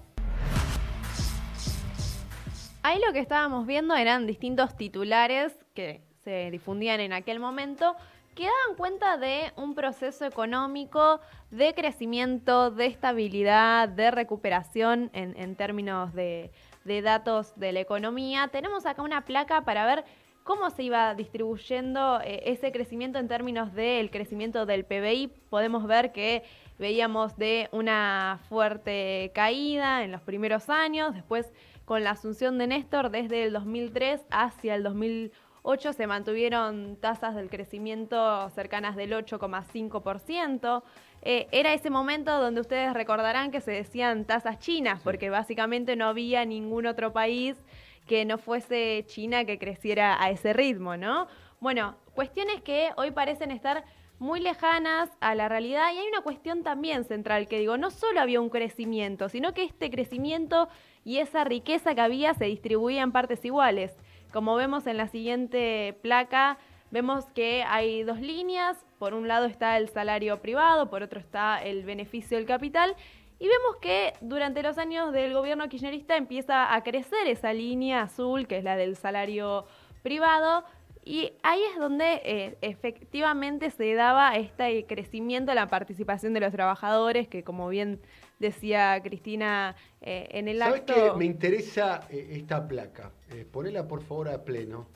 Ahí lo que estábamos viendo eran distintos titulares que se difundían en aquel momento, que daban cuenta de un proceso económico de crecimiento, de estabilidad, de recuperación en términos de datos de la economía. Tenemos acá una placa para ver cómo se iba distribuyendo ese crecimiento en términos del crecimiento del PBI. Podemos ver que veíamos de una fuerte caída en los primeros años, después con la asunción de Néstor desde el 2003 hacia el 2008 se mantuvieron tasas del crecimiento cercanas del 8,5%. Era ese momento donde ustedes recordarán que se decían tasas chinas, porque básicamente no había ningún otro país que no fuese China que creciera a ese ritmo, ¿no? Bueno, cuestiones que hoy parecen estar muy lejanas a la realidad, y hay una cuestión también central que digo, no solo había un crecimiento, sino que este crecimiento y esa riqueza que había se distribuía en partes iguales. Como vemos en la siguiente placa, vemos que hay dos líneas, por un lado está el salario privado, por otro está el beneficio del capital, y vemos que durante los años del gobierno kirchnerista empieza a crecer esa línea azul, que es la del salario privado, y ahí es donde efectivamente se daba este crecimiento de la participación de los trabajadores, que como bien decía Cristina en el acto... ¿Sabes qué? Me interesa esta placa. Ponela por favor a pleno,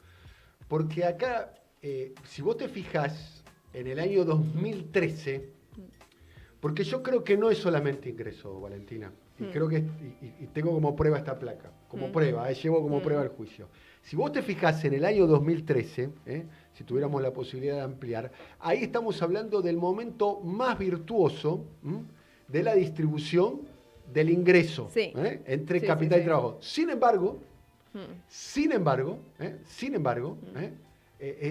porque acá, si vos te fijás, en el año 2013... Porque yo creo que no es solamente ingreso, Valentina. Y creo que y tengo como prueba esta placa. Como prueba, llevo como prueba el juicio. Si vos te fijás en el año 2013, si tuviéramos la posibilidad de ampliar, ahí estamos hablando del momento más virtuoso de la distribución del ingreso entre capital y trabajo. Sin embargo,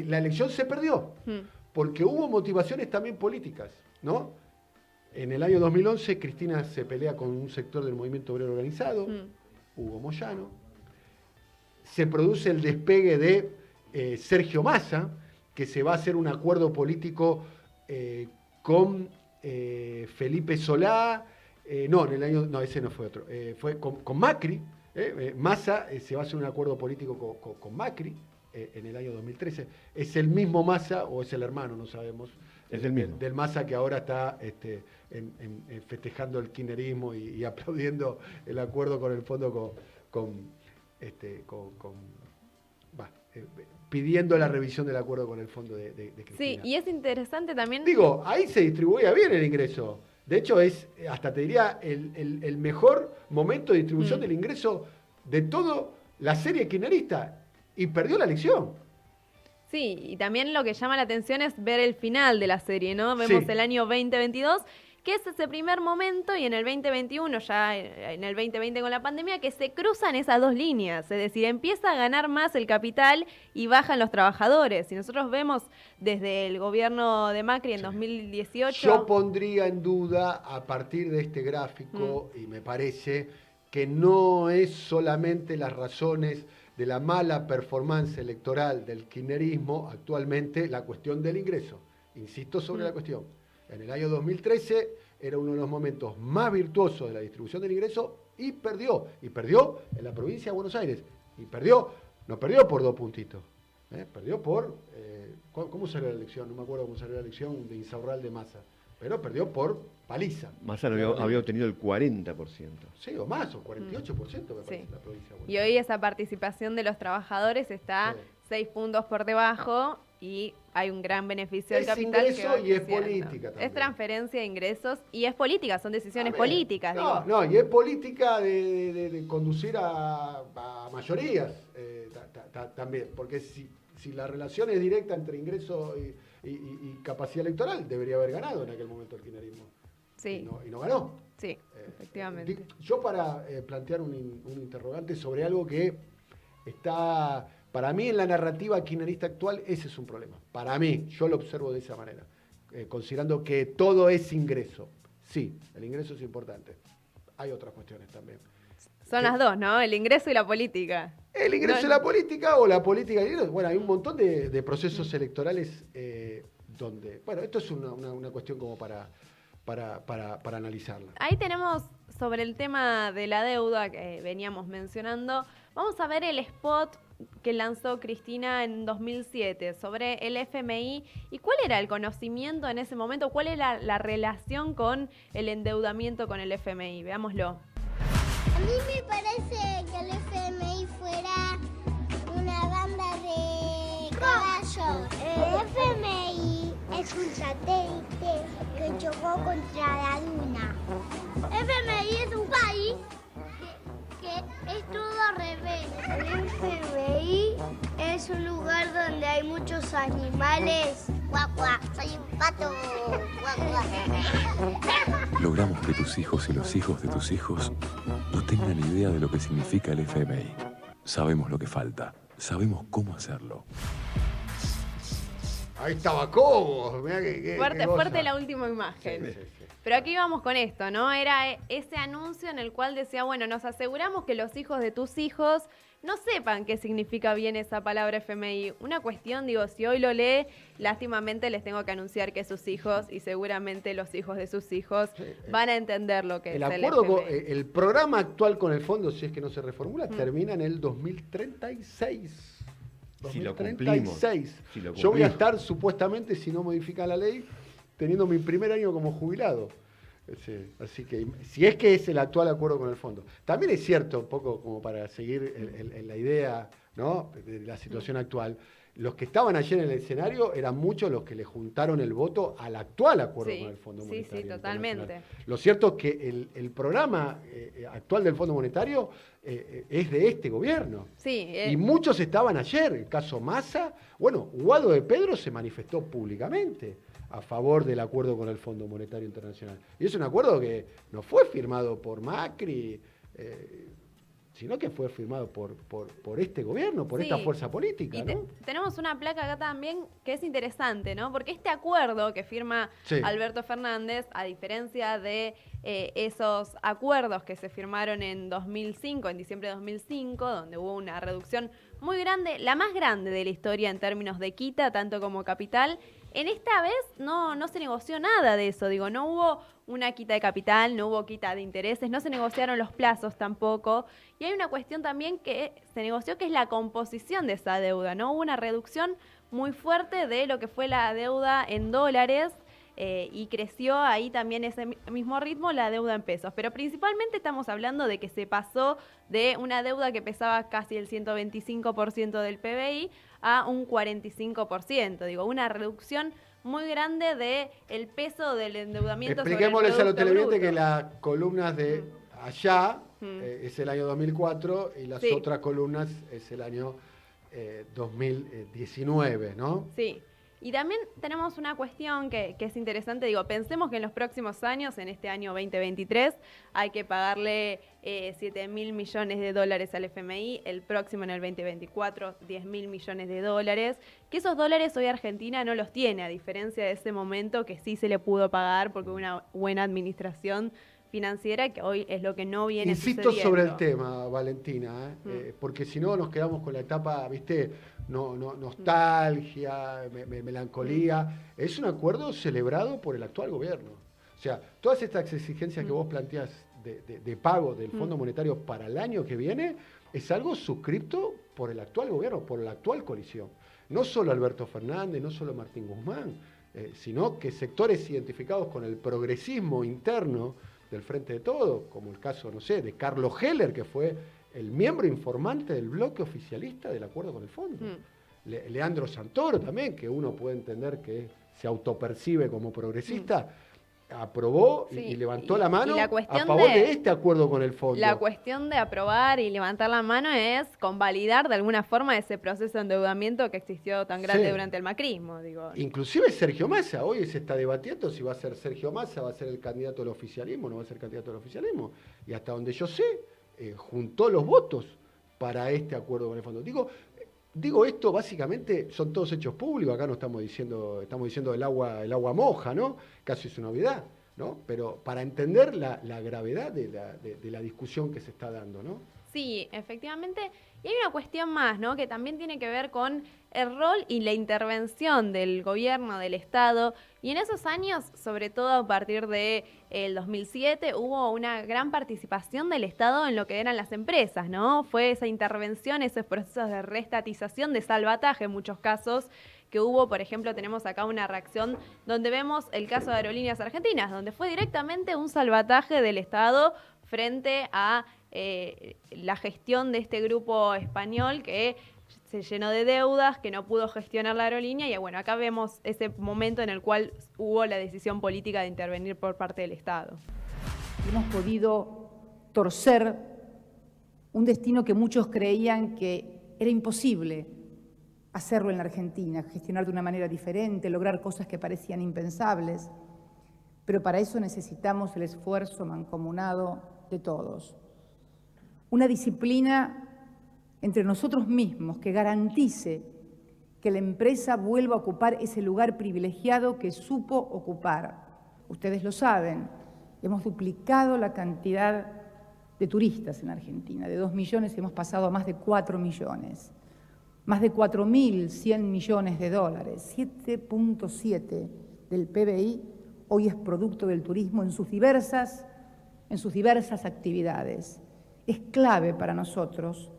la elección se perdió. Porque hubo motivaciones también políticas, ¿no? En el año 2011, Cristina se pelea con un sector del movimiento obrero organizado, Hugo Moyano. Se produce el despegue de Sergio Massa, que se va a hacer un acuerdo político con Felipe Solá. Ese no fue otro. Fue con Macri. Massa se va a hacer un acuerdo político con Macri en el año 2013. ¿Es el mismo Massa o es el hermano? No sabemos. Es el mismo. Del Massa que ahora está festejando el kirchnerismo y aplaudiendo el acuerdo con el fondo pidiendo la revisión del acuerdo con el fondo de Cristina. Sí, y es interesante también... Digo, ahí se distribuía bien el ingreso. De hecho, es, hasta te diría, el mejor momento de distribución del ingreso de toda la serie kirchnerista. Y perdió la elección. Sí, y también lo que llama la atención es ver el final de la serie, ¿no? Vemos el año 2022, que es ese primer momento, y en el 2021, ya en el 2020 con la pandemia, que se cruzan esas dos líneas. Es decir, empieza a ganar más el capital y bajan los trabajadores. Y nosotros vemos desde el gobierno de Macri en 2018... Yo pondría en duda, a partir de este gráfico, y me parece que no es solamente las razones de la mala performance electoral del kirchnerismo actualmente, la cuestión del ingreso. Insisto sobre la cuestión. En el año 2013 era uno de los momentos más virtuosos de la distribución del ingreso y perdió. Y perdió en la provincia de Buenos Aires. Y perdió, no perdió por 2 puntitos. Perdió por... ¿Cómo salió la elección? No me acuerdo cómo salió la elección de Insaurral de Massa. Pero perdió por paliza. Massa había obtenido el 40%. Sí, o más, o 48% me parece, la provincia de Buenos Aires. Y hoy esa participación de los trabajadores está 6 puntos por debajo y hay un gran beneficio del capital. Es ingreso y es política también. Es transferencia de ingresos y es política, son decisiones políticas. Y es política de conducir a mayorías también, porque si la relación es directa entre ingreso y capacidad electoral, debería haber ganado en aquel momento el kirchnerismo. Sí. Y no ganó. Sí, efectivamente. Yo para plantear un interrogante sobre algo que está, para mí en la narrativa kirchnerista actual, ese es un problema. Para mí, yo lo observo de esa manera, considerando que todo es ingreso. Sí, el ingreso es importante. Hay otras cuestiones también. Son las dos, ¿no? El ingreso y la política. El ingreso y la política o la política y el ingreso. Bueno, hay un montón de procesos electorales donde... Bueno, esto es una cuestión como para analizarla. Ahí tenemos sobre el tema de la deuda que veníamos mencionando. Vamos a ver el spot que lanzó Cristina en 2007 sobre el FMI y cuál era el conocimiento en ese momento, cuál era la relación con el endeudamiento con el FMI. Veámoslo. A mí me parece que el FMI fuera una banda de es un satélite que chocó contra la luna. FMI es un país que es todo al revés. El FMI es un lugar donde hay muchos animales. Guau, guau, soy un pato. Guau, guau. Logramos que tus hijos y los hijos de tus hijos no tengan idea de lo que significa el FMI. Sabemos lo que falta, sabemos cómo hacerlo. Ahí estaba Cobos. Mirá Fuerte la última imagen. Sí. Pero aquí vamos con esto, ¿no? Era ese anuncio en el cual decía, bueno, nos aseguramos que los hijos de tus hijos no sepan qué significa bien esa palabra FMI. Una cuestión, digo, si hoy lo lee, lástimamente les tengo que anunciar que sus hijos y seguramente los hijos de sus hijos van a entender lo que es el acuerdo FMI. El programa actual con el fondo, si es que no se reformula, termina en el 2036. Si lo 2036. cumplimos. Yo voy a estar, supuestamente, si no modifica la ley, teniendo mi primer año como jubilado. Sí, así que, si es que es el actual acuerdo con el fondo. También es cierto, un poco como para seguir en la idea, ¿no?, de la situación actual, los que estaban ayer en el escenario eran muchos los que le juntaron el voto al actual acuerdo con el Fondo Monetario. Sí, totalmente. Lo cierto es que el programa actual del Fondo Monetario es de este gobierno. Sí, y muchos estaban ayer, el caso Massa. Bueno, Guado de Pedro se manifestó públicamente a favor del acuerdo con el Fondo Monetario Internacional. Y es un acuerdo que no fue firmado por Macri, sino que fue firmado por este gobierno, por esta fuerza política. Y ¿no? tenemos una placa acá también que es interesante, ¿no? Porque este acuerdo que firma Alberto Fernández, a diferencia de esos acuerdos que se firmaron en 2005, en diciembre de 2005, donde hubo una reducción muy grande, la más grande de la historia en términos de quita, tanto como capital, en esta vez no se negoció nada de eso, digo, no hubo una quita de capital, no hubo quita de intereses, no se negociaron los plazos tampoco, y hay una cuestión también que se negoció que es la composición de esa deuda, ¿no? Hubo una reducción muy fuerte de lo que fue la deuda en dólares, y creció ahí también ese mismo ritmo la deuda en pesos. Pero principalmente estamos hablando de que se pasó de una deuda que pesaba casi el 125% del PBI a un 45%. Digo, una reducción muy grande del peso del endeudamiento. Expliquémosles a los televidentes bruto. que las columnas de allá es el año 2004 y las otras columnas es el año 2019, ¿no? Sí. Y también tenemos una cuestión que es interesante, digo, pensemos que en los próximos años, en este año 2023, hay que pagarle 7.000 millones de dólares al FMI, el próximo en el 2024, 10.000 millones de dólares, que esos dólares hoy Argentina no los tiene, a diferencia de ese momento que sí se le pudo pagar porque hubo una buena administración financiera, que hoy es lo que no viene Insisto sucediendo. sobre el tema, Valentina, porque si no nos quedamos con la etapa, ¿viste? Nostalgia, melancolía. Es un acuerdo celebrado por el actual gobierno. O sea, todas estas exigencias que vos planteás de pago del Fondo Monetario para el año que viene es algo suscripto por el actual gobierno, por la actual coalición. No solo Alberto Fernández, no solo Martín Guzmán, sino que sectores identificados con el progresismo interno del Frente de Todos, como el caso, no sé, de Carlos Heller, que fue el miembro informante del bloque oficialista del acuerdo con el fondo. Leandro Santoro también, que uno puede entender que se autopercibe como progresista, aprobó y levantó la mano a favor de este acuerdo con el fondo. La cuestión de aprobar y levantar la mano es convalidar de alguna forma ese proceso de endeudamiento que existió tan grande durante el macrismo. Digo. Inclusive Sergio Massa, hoy se está debatiendo si va a ser Sergio Massa, va a ser el candidato del oficialismo, no va a ser candidato del oficialismo. Y hasta donde yo sé, juntó los votos para este acuerdo con el fondo. Digo esto, básicamente son todos hechos públicos, acá no estamos diciendo el agua moja, ¿no? Casi es una novedad, ¿no? Pero para entender la gravedad de la discusión que se está dando, ¿no? Sí, efectivamente. Y hay una cuestión más, ¿no? Que también tiene que ver con el rol y la intervención del gobierno, del Estado. Y en esos años, sobre todo a partir del 2007, hubo una gran participación del Estado en lo que eran las empresas, ¿no? Fue esa intervención, esos procesos de reestatización, de salvataje en muchos casos que hubo. Por ejemplo, tenemos acá una reacción donde vemos el caso de Aerolíneas Argentinas, donde fue directamente un salvataje del Estado frente a la gestión de este grupo español que se llenó de deudas, que no pudo gestionar la aerolínea y bueno, acá vemos ese momento en el cual hubo la decisión política de intervenir por parte del Estado. Hemos podido torcer un destino que muchos creían que era imposible hacerlo en la Argentina, gestionar de una manera diferente, lograr cosas que parecían impensables, pero para eso necesitamos el esfuerzo mancomunado de todos. Una disciplina entre nosotros mismos que garantice que la empresa vuelva a ocupar ese lugar privilegiado que supo ocupar. Ustedes lo saben, hemos duplicado la cantidad de turistas en Argentina. De 2 millones hemos pasado a más de 4 millones. Más de 4.100 millones de dólares. 7.7 del PBI hoy es producto del turismo en sus diversas actividades. Es clave para nosotros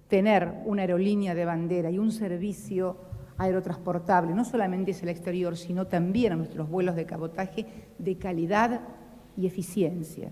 tener una aerolínea de bandera y un servicio aerotransportable, no solamente hacia el exterior, sino también a nuestros vuelos de cabotaje de calidad y eficiencia.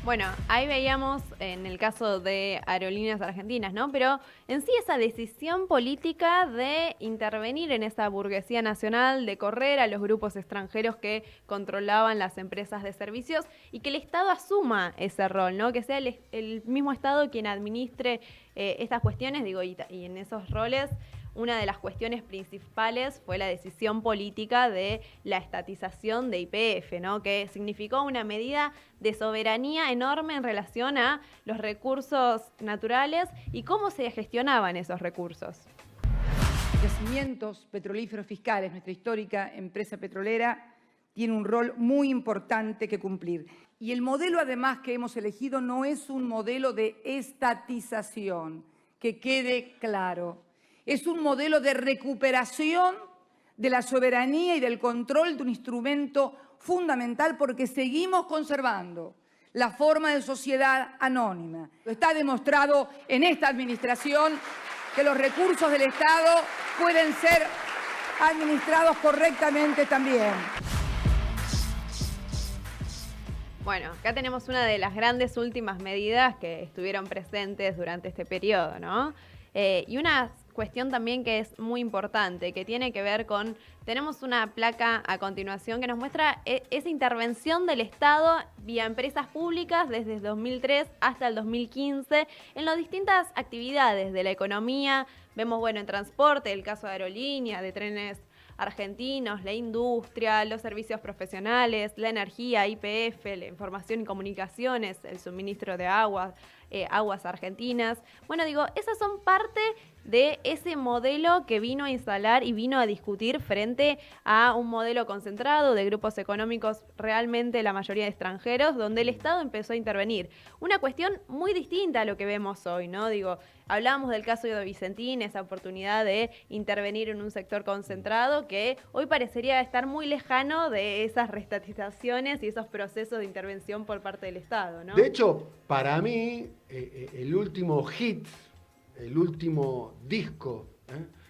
Bueno, ahí veíamos en el caso de Aerolíneas Argentinas, ¿no? Pero en sí esa decisión política de intervenir en esa burguesía nacional, de correr a los grupos extranjeros que controlaban las empresas de servicios y que el Estado asuma ese rol, ¿no? Que sea el mismo Estado quien administre estas cuestiones, digo, y en esos roles. Una de las cuestiones principales fue la decisión política de la estatización de YPF, ¿no? Que significó una medida de soberanía enorme en relación a los recursos naturales y cómo se gestionaban esos recursos. Yacimientos petrolíferos fiscales, nuestra histórica empresa petrolera, tiene un rol muy importante que cumplir. Y el modelo, además, que hemos elegido no es un modelo de estatización, que quede claro. Es un modelo de recuperación de la soberanía y del control de un instrumento fundamental porque seguimos conservando la forma de sociedad anónima. Está demostrado en esta administración que los recursos del Estado pueden ser administrados correctamente también. Bueno, acá tenemos una de las grandes últimas medidas que estuvieron presentes durante este periodo, ¿no? Y una cuestión también que es muy importante, que tiene que ver con, tenemos una placa a continuación que nos muestra esa intervención del Estado vía empresas públicas desde el 2003 hasta el 2015 en las distintas actividades de la economía. Vemos, bueno, en transporte, el caso de aerolínea, de trenes argentinos, la industria, los servicios profesionales, la energía, YPF, la información y comunicaciones, el suministro de aguas argentinas. Bueno, digo, esas son parte de ese modelo que vino a instalar y vino a discutir frente a un modelo concentrado de grupos económicos, realmente la mayoría de extranjeros, donde el Estado empezó a intervenir. Una cuestión muy distinta a lo que vemos hoy, ¿no? Digo, hablábamos del caso de Vicentín, esa oportunidad de intervenir en un sector concentrado que hoy parecería estar muy lejano de esas reestatizaciones y esos procesos de intervención por parte del Estado, ¿no? De hecho, para mí, el último hit, el último disco,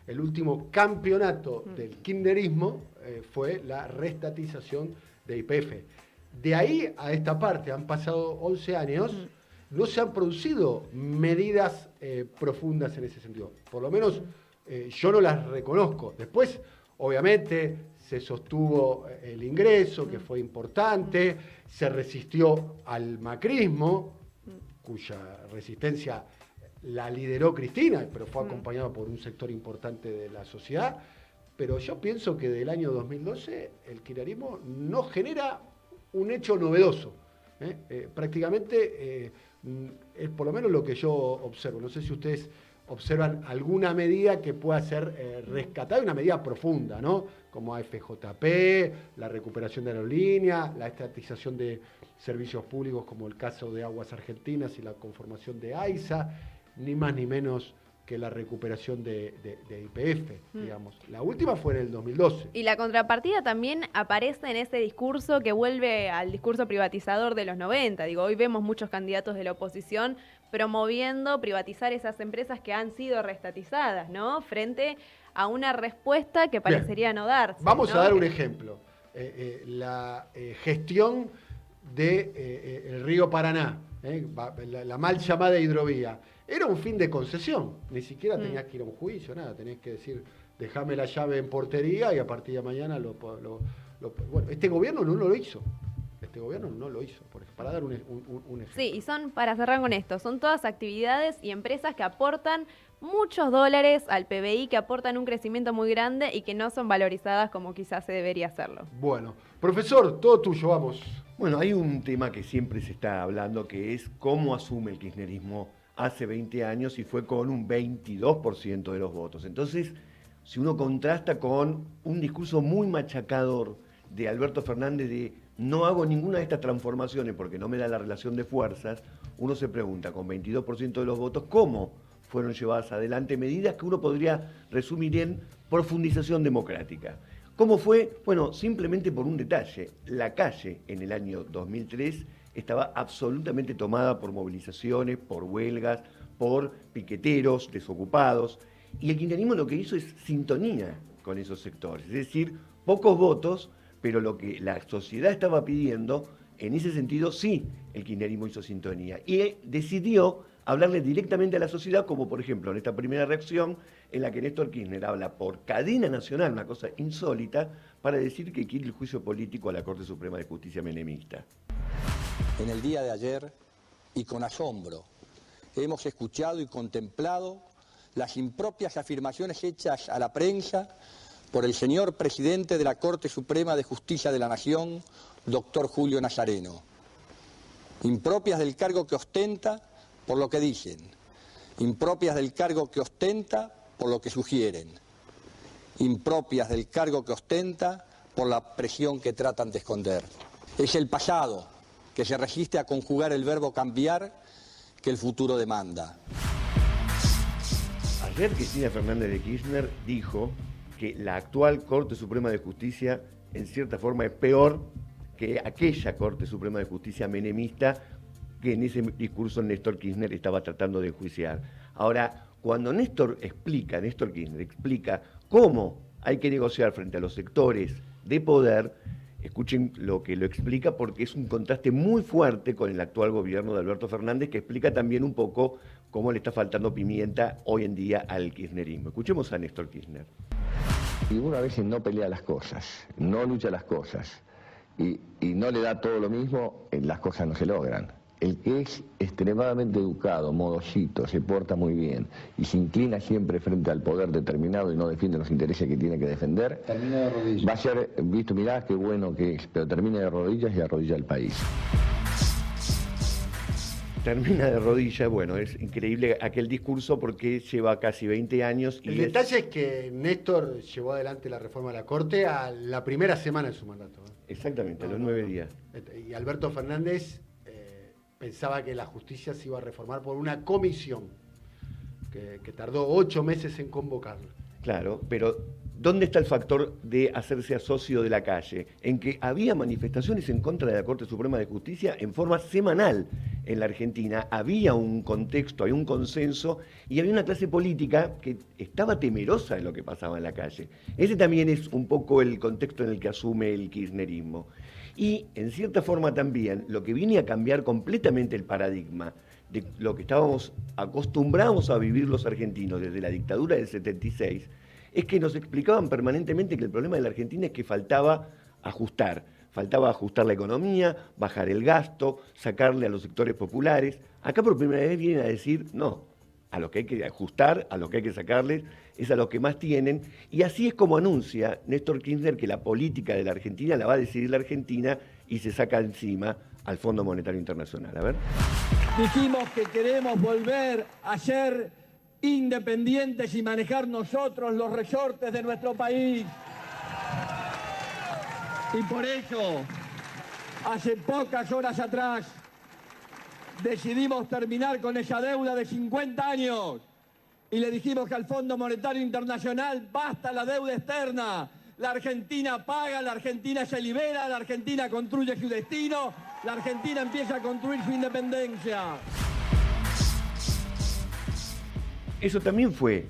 el último campeonato del kirchnerismo fue la reestatización de YPF. De ahí a esta parte, han pasado 11 años, no se han producido medidas profundas en ese sentido. Por lo menos yo no las reconozco. Después, obviamente, se sostuvo el ingreso, que fue importante, se resistió al macrismo, cuya resistencia la lideró Cristina, pero fue acompañado por un sector importante de la sociedad. Pero yo pienso que del año 2012 el kirchnerismo no genera un hecho novedoso. Prácticamente es por lo menos lo que yo observo. No sé si ustedes observan alguna medida que pueda ser rescatada, una medida profunda, ¿no? Como AFJP, la recuperación de aerolínea, la estatización de servicios públicos como el caso de Aguas Argentinas y la conformación de AISA, ni más ni menos que la recuperación de YPF, digamos. La última fue en el 2012. Y la contrapartida también aparece en ese discurso que vuelve al discurso privatizador de los 90. Digo, hoy vemos muchos candidatos de la oposición promoviendo privatizar esas empresas que han sido reestatizadas, ¿no? Frente a una respuesta que parecería no darse. Vamos ¿no? a dar un ejemplo. La gestión del río Paraná, la mal llamada hidrovía. Era un fin de concesión, ni siquiera tenías que ir a un juicio, nada, tenías que decir, dejame la llave en portería y a partir de mañana bueno, este gobierno no lo hizo. Este gobierno no lo hizo, para dar un ejemplo. Sí, y para cerrar con esto, son todas actividades y empresas que aportan muchos dólares al PBI, que aportan un crecimiento muy grande y que no son valorizadas como quizás se debería hacerlo. Bueno, profesor, todo tuyo, vamos. Bueno, hay un tema que siempre se está hablando, que es cómo asume el kirchnerismo hace 20 años y fue con un 22% de los votos. Entonces, si uno contrasta con un discurso muy machacador de Alberto Fernández de no hago ninguna de estas transformaciones porque no me da la relación de fuerzas, uno se pregunta, con 22% de los votos, ¿cómo fueron llevadas adelante medidas que uno podría resumir en profundización democrática? ¿Cómo fue? Bueno, simplemente por un detalle. La calle en el año 2003 estaba absolutamente tomada por movilizaciones, por huelgas, por piqueteros, desocupados, y el kirchnerismo lo que hizo es sintonía con esos sectores, es decir, pocos votos, pero lo que la sociedad estaba pidiendo, en ese sentido sí, el kirchnerismo hizo sintonía. Y decidió hablarle directamente a la sociedad, como por ejemplo en esta primera reacción, en la que Néstor Kirchner habla por cadena nacional, una cosa insólita, para decir que quiere el juicio político a la Corte Suprema de Justicia menemista. En el día de ayer, y con asombro, hemos escuchado y contemplado las impropias afirmaciones hechas a la prensa por el señor presidente de la Corte Suprema de Justicia de la Nación, doctor Julio Nazareno. Impropias del cargo que ostenta por lo que dicen, impropias del cargo que ostenta por lo que sugieren, impropias del cargo que ostenta por la presión que tratan de esconder. Es el pasado que se resiste a conjugar el verbo cambiar que el futuro demanda. Ayer Cristina Fernández de Kirchner dijo que la actual Corte Suprema de Justicia en cierta forma es peor que aquella Corte Suprema de Justicia menemista que en ese discurso Néstor Kirchner estaba tratando de enjuiciar. Ahora, cuando Néstor Kirchner explica cómo hay que negociar frente a los sectores de poder, escuchen lo que lo explica porque es un contraste muy fuerte con el actual gobierno de Alberto Fernández, que explica también un poco cómo le está faltando pimienta hoy en día al kirchnerismo. Escuchemos a Néstor Kirchner. Y uno a veces no pelea las cosas, no lucha las cosas y no le da todo lo mismo, las cosas no se logran. El que es extremadamente educado, modosito, se porta muy bien y se inclina siempre frente al poder determinado y no defiende los intereses que tiene que defender, termina de rodillas. Va a ser visto, mirá qué bueno que es, pero termina de rodillas y arrodilla al país. Termina de rodillas, bueno, es increíble aquel discurso porque lleva casi 20 años. Y el detalle es que Néstor llevó adelante la reforma de la Corte a la primera semana de su mandato. Exactamente, a los 9 días. Y Alberto Fernández pensaba que la justicia se iba a reformar por una comisión que tardó 8 meses en convocarla. Claro, pero ¿dónde está el factor de hacerse socio de la calle? En que había manifestaciones en contra de la Corte Suprema de Justicia en forma semanal en la Argentina. Había un contexto, había un consenso y había una clase política que estaba temerosa de lo que pasaba en la calle. Ese también es un poco el contexto en el que asume el kirchnerismo. Y en cierta forma también lo que viene a cambiar completamente el paradigma de lo que estábamos acostumbrados a vivir los argentinos desde la dictadura del 76, es que nos explicaban permanentemente que el problema de la Argentina es que faltaba ajustar la economía, bajar el gasto, sacarle a los sectores populares. Acá por primera vez vienen a decir, no, a lo que hay que ajustar, a lo que hay que sacarles, es a los que más tienen. Y así es como anuncia Néstor Kirchner que la política de la Argentina la va a decidir la Argentina y se saca encima al Fondo Monetario Internacional. A ver. Dijimos que queremos volver a ser independientes y manejar nosotros los resortes de nuestro país. Y por eso, hace pocas horas atrás, decidimos terminar con esa deuda de 50 años. Y le dijimos que al Fondo Monetario Internacional basta la deuda externa. La Argentina paga, la Argentina se libera, la Argentina construye su destino, la Argentina empieza a construir su independencia. Eso también fue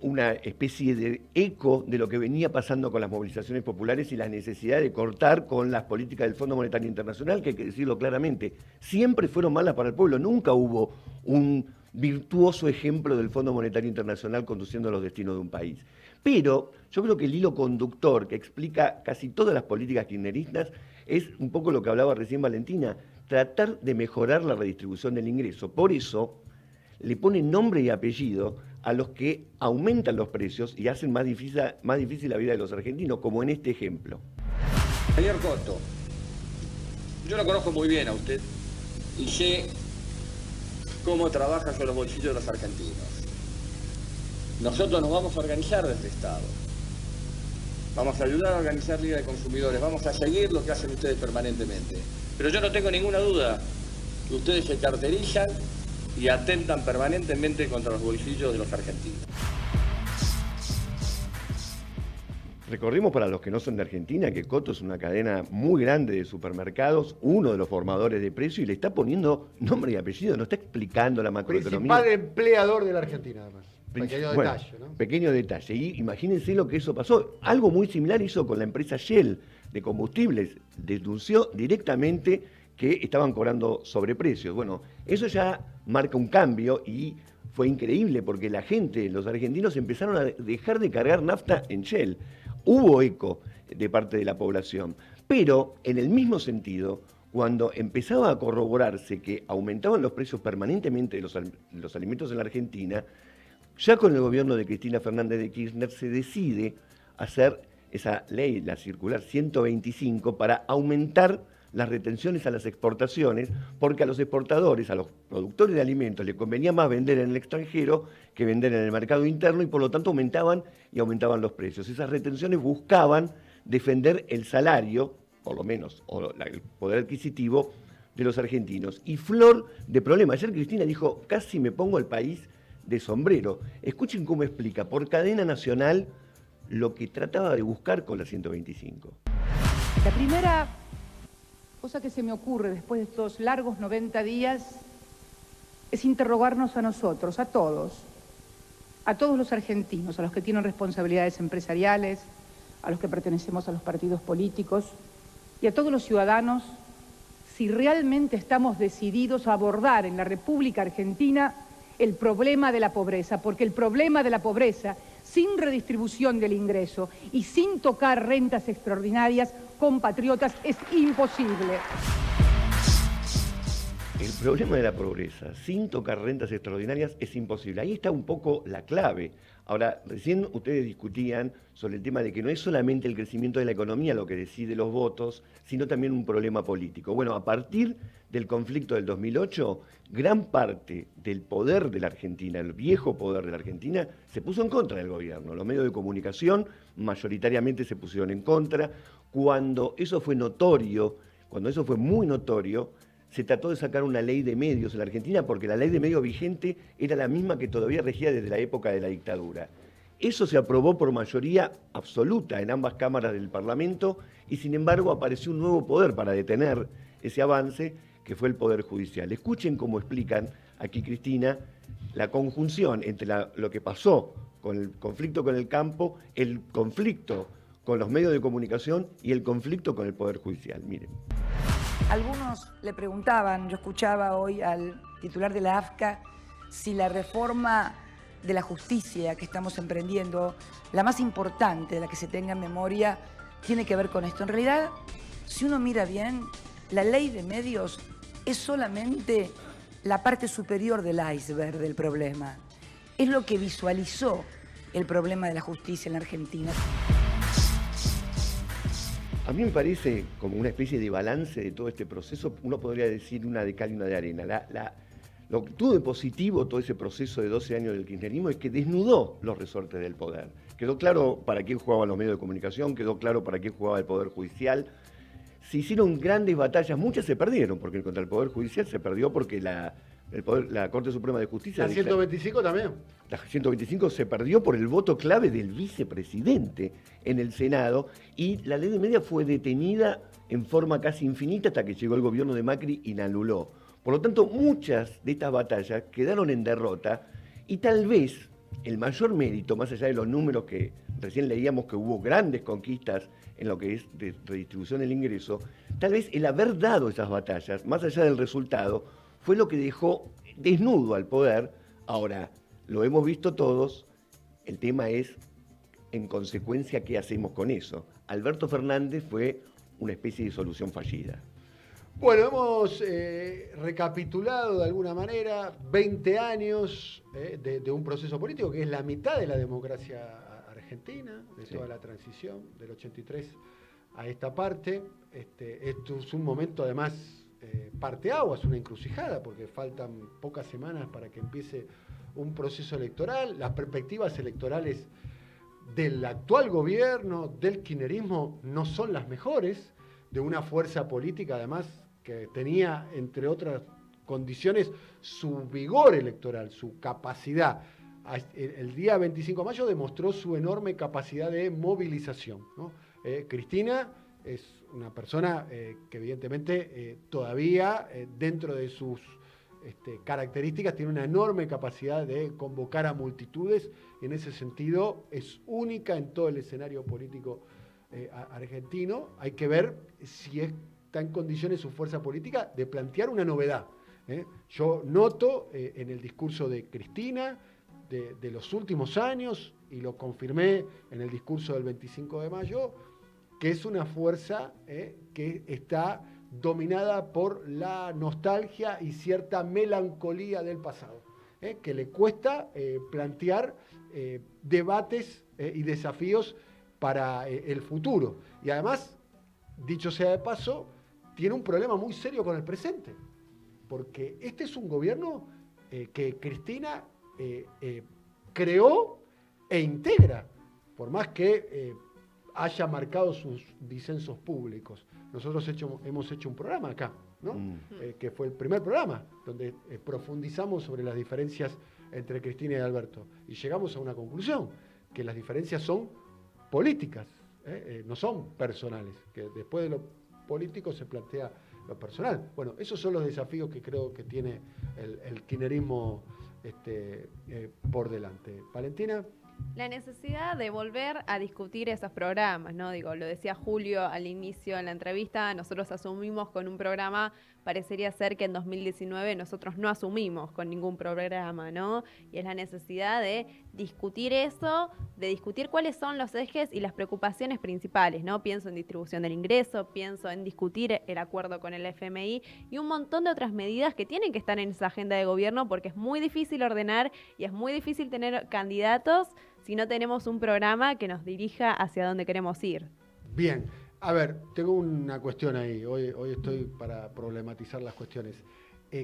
una especie de eco de lo que venía pasando con las movilizaciones populares y la necesidad de cortar con las políticas del Fondo Monetario Internacional, que hay que decirlo claramente, siempre fueron malas para el pueblo, nunca hubo un virtuoso ejemplo del Fondo Monetario Internacional conduciendo los destinos de un país. Pero yo creo que el hilo conductor que explica casi todas las políticas kirchneristas es un poco lo que hablaba recién Valentina, tratar de mejorar la redistribución del ingreso. Por eso le ponen nombre y apellido a los que aumentan los precios y hacen más difícil la vida de los argentinos, como en este ejemplo. Señor Coto, yo lo conozco muy bien a usted y sé cómo trabaja sobre los bolsillos de los argentinos. Nosotros nos vamos a organizar desde Estado. Vamos a ayudar a organizar Liga de Consumidores, vamos a seguir lo que hacen ustedes permanentemente. Pero yo no tengo ninguna duda que ustedes se caracterizan y atentan permanentemente contra los bolsillos de los argentinos. Recordemos para los que no son de Argentina que Coto es una cadena muy grande de supermercados, uno de los formadores de precios y le está poniendo nombre y apellido, no está explicando la macroeconomía. Principal empleador de la Argentina, además. Pequeño detalle, ¿no? Pequeño detalle. Y imagínense lo que eso pasó. Algo muy similar hizo con la empresa Shell de combustibles. Denunció directamente que estaban cobrando sobreprecios. Bueno, eso ya marca un cambio y fue increíble porque la gente, los argentinos, empezaron a dejar de cargar nafta en Shell. Hubo eco de parte de la población. Pero, en el mismo sentido, cuando empezaba a corroborarse que aumentaban los precios permanentemente de los alimentos en la Argentina, ya con el gobierno de Cristina Fernández de Kirchner se decide hacer esa ley, la circular 125, para aumentar las retenciones a las exportaciones, porque a los exportadores, a los productores de alimentos, les convenía más vender en el extranjero que vender en el mercado interno y por lo tanto aumentaban los precios. Esas retenciones buscaban defender el salario, por lo menos, o el poder adquisitivo de los argentinos. Y flor de problema. Ayer Cristina dijo, casi me pongo el país de sombrero. Escuchen cómo explica por cadena nacional lo que trataba de buscar con la 125. La primera cosa que se me ocurre después de estos largos 90 días es interrogarnos a nosotros, a todos los argentinos, a los que tienen responsabilidades empresariales, a los que pertenecemos a los partidos políticos y a todos los ciudadanos, si realmente estamos decididos a abordar en la República Argentina el problema de la pobreza, porque el problema de la pobreza, sin redistribución del ingreso y sin tocar rentas extraordinarias, compatriotas, es imposible. El problema de la pobreza, sin tocar rentas extraordinarias, es imposible. Ahí está un poco la clave. Ahora, recién ustedes discutían sobre el tema de que no es solamente el crecimiento de la economía lo que decide los votos, sino también un problema político. Bueno, a partir del conflicto del 2008, gran parte del poder de la Argentina, el viejo poder de la Argentina, se puso en contra del gobierno. Los medios de comunicación mayoritariamente se pusieron en contra. Cuando eso fue notorio, cuando eso fue muy notorio, se trató de sacar una ley de medios en la Argentina porque la ley de medios vigente era la misma que todavía regía desde la época de la dictadura. Eso se aprobó por mayoría absoluta en ambas cámaras del Parlamento y sin embargo apareció un nuevo poder para detener ese avance, que fue el Poder Judicial. Escuchen cómo explican aquí Cristina la conjunción entre lo que pasó con el conflicto con el campo, el conflicto con los medios de comunicación y el conflicto con el Poder Judicial. Miren. Algunos le preguntaban, yo escuchaba hoy al titular de la AFCA, si la reforma de la justicia que estamos emprendiendo, la más importante, la que se tenga en memoria, tiene que ver con esto. En realidad, si uno mira bien, la ley de medios es solamente la parte superior del iceberg del problema. Es lo que visualizó el problema de la justicia en la Argentina. A mí me parece como una especie de balance de todo este proceso, uno podría decir una de cal y una de arena. Lo que tuvo de positivo todo ese proceso de 12 años del kirchnerismo es que desnudó los resortes del poder. Quedó claro para quién jugaban los medios de comunicación, quedó claro para quién jugaba el Poder Judicial. Se hicieron grandes batallas, muchas se perdieron, porque contra el Poder Judicial se perdió porque la Corte Suprema de Justicia... ¿La 125 también? La 125 se perdió por el voto clave del vicepresidente en el Senado y la ley de medios fue detenida en forma casi infinita hasta que llegó el gobierno de Macri y la anuló. Por lo tanto, muchas de estas batallas quedaron en derrota y tal vez el mayor mérito, más allá de los números que recién leíamos, que hubo grandes conquistas en lo que es de redistribución del ingreso, tal vez el haber dado esas batallas, más allá del resultado, fue lo que dejó desnudo al poder. Ahora, lo hemos visto todos, el tema es, en consecuencia, ¿qué hacemos con eso? Alberto Fernández fue una especie de solución fallida. Bueno, hemos recapitulado de alguna manera 20 años de un proceso político que es la mitad de la democracia argentina, de toda la transición, del 83 a esta parte. Esto es un momento además parteaguas, una encrucijada, porque faltan pocas semanas para que empiece un proceso electoral. Las perspectivas electorales del actual gobierno, del kirchnerismo, no son las mejores, de una fuerza política además que tenía, entre otras condiciones, su vigor electoral, su capacidad. El día 25 de mayo demostró su enorme capacidad de movilización, ¿no? Cristina es una persona que evidentemente todavía dentro de sus características tiene una enorme capacidad de convocar a multitudes, y en ese sentido es única en todo el escenario político argentino. Hay que ver si está en condiciones su fuerza política de plantear una novedad. Yo noto en el discurso de Cristina de los últimos años, y lo confirmé en el discurso del 25 de mayo, que es una fuerza que está dominada por la nostalgia y cierta melancolía del pasado, que le cuesta plantear debates y desafíos para el futuro. Y además, dicho sea de paso, tiene un problema muy serio con el presente, porque este es un gobierno que Cristina creó e integra, por más que haya marcado sus disensos públicos. Nosotros hemos hecho un programa acá, ¿no? Que fue el primer programa donde profundizamos sobre las diferencias entre Cristina y Alberto, y llegamos a una conclusión, que las diferencias son políticas, no son personales, que después de lo político se plantea lo personal. Bueno, esos son los desafíos que creo que tiene el kirchnerismo por delante. Valentina. La necesidad de volver a discutir esos programas, ¿no? Digo, lo decía Julio al inicio en la entrevista, nosotros asumimos con un programa, parecería ser que en 2019 nosotros no asumimos con ningún programa, ¿no? Y es la necesidad de discutir eso, de discutir cuáles son los ejes y las preocupaciones principales, ¿no? Pienso en distribución del ingreso, pienso en discutir el acuerdo con el FMI y un montón de otras medidas que tienen que estar en esa agenda de gobierno, porque es muy difícil ordenar y es muy difícil tener candidatos si no tenemos un programa que nos dirija hacia dónde queremos ir. Bien, a ver, tengo una cuestión ahí, hoy estoy para problematizar las cuestiones.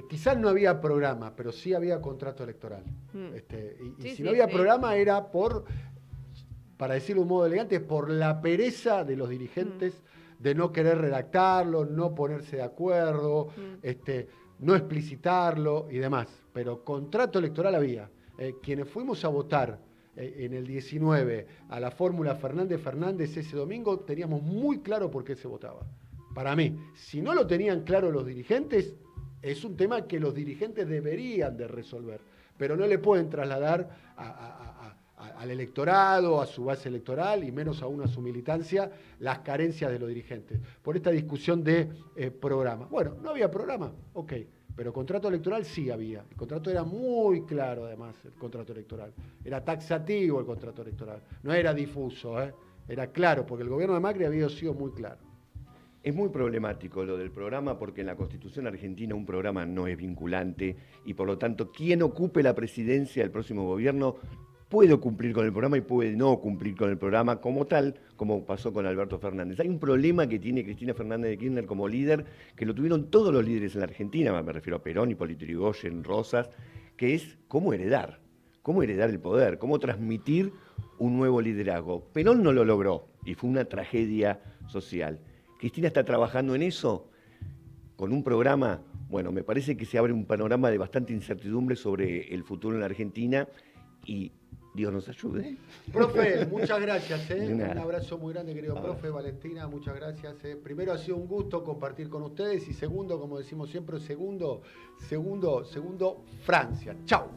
Quizás no había programa, pero sí había contrato electoral. Si no había programa era para decirlo de un modo elegante, por la pereza de los dirigentes de no querer redactarlo, no ponerse de acuerdo, no explicitarlo y demás. Pero contrato electoral había. Quienes fuimos a votar en el 19 a la fórmula Fernández ese domingo, teníamos muy claro por qué se votaba. Para mí, si no lo tenían claro los dirigentes, es un tema que los dirigentes deberían de resolver, pero no le pueden trasladar al electorado, a su base electoral y menos aún a su militancia, las carencias de los dirigentes. Por esta discusión de programa. Bueno, no había programa, ok. Pero contrato electoral sí había. El contrato era muy claro, además, el contrato electoral. Era taxativo el contrato electoral. No era difuso, era claro, porque el gobierno de Macri había sido muy claro. Es muy problemático lo del programa, porque en la Constitución argentina un programa no es vinculante y por lo tanto quien ocupe la presidencia del próximo gobierno puede cumplir con el programa y puede no cumplir con el programa como tal, como pasó con Alberto Fernández. Hay un problema que tiene Cristina Fernández de Kirchner como líder, que lo tuvieron todos los líderes en la Argentina, me refiero a Perón, Hipólito Yrigoyen, Rosas, que es cómo heredar el poder, cómo transmitir un nuevo liderazgo. Perón no lo logró y fue una tragedia social. Cristina está trabajando en eso con un programa, bueno, me parece que se abre un panorama de bastante incertidumbre sobre el futuro en la Argentina y Dios nos ayude. Profe, muchas gracias. Un abrazo muy grande, querido profe. Valentina, muchas gracias. Primero, ha sido un gusto compartir con ustedes y segundo, como decimos siempre, segundo, Francia. Chau.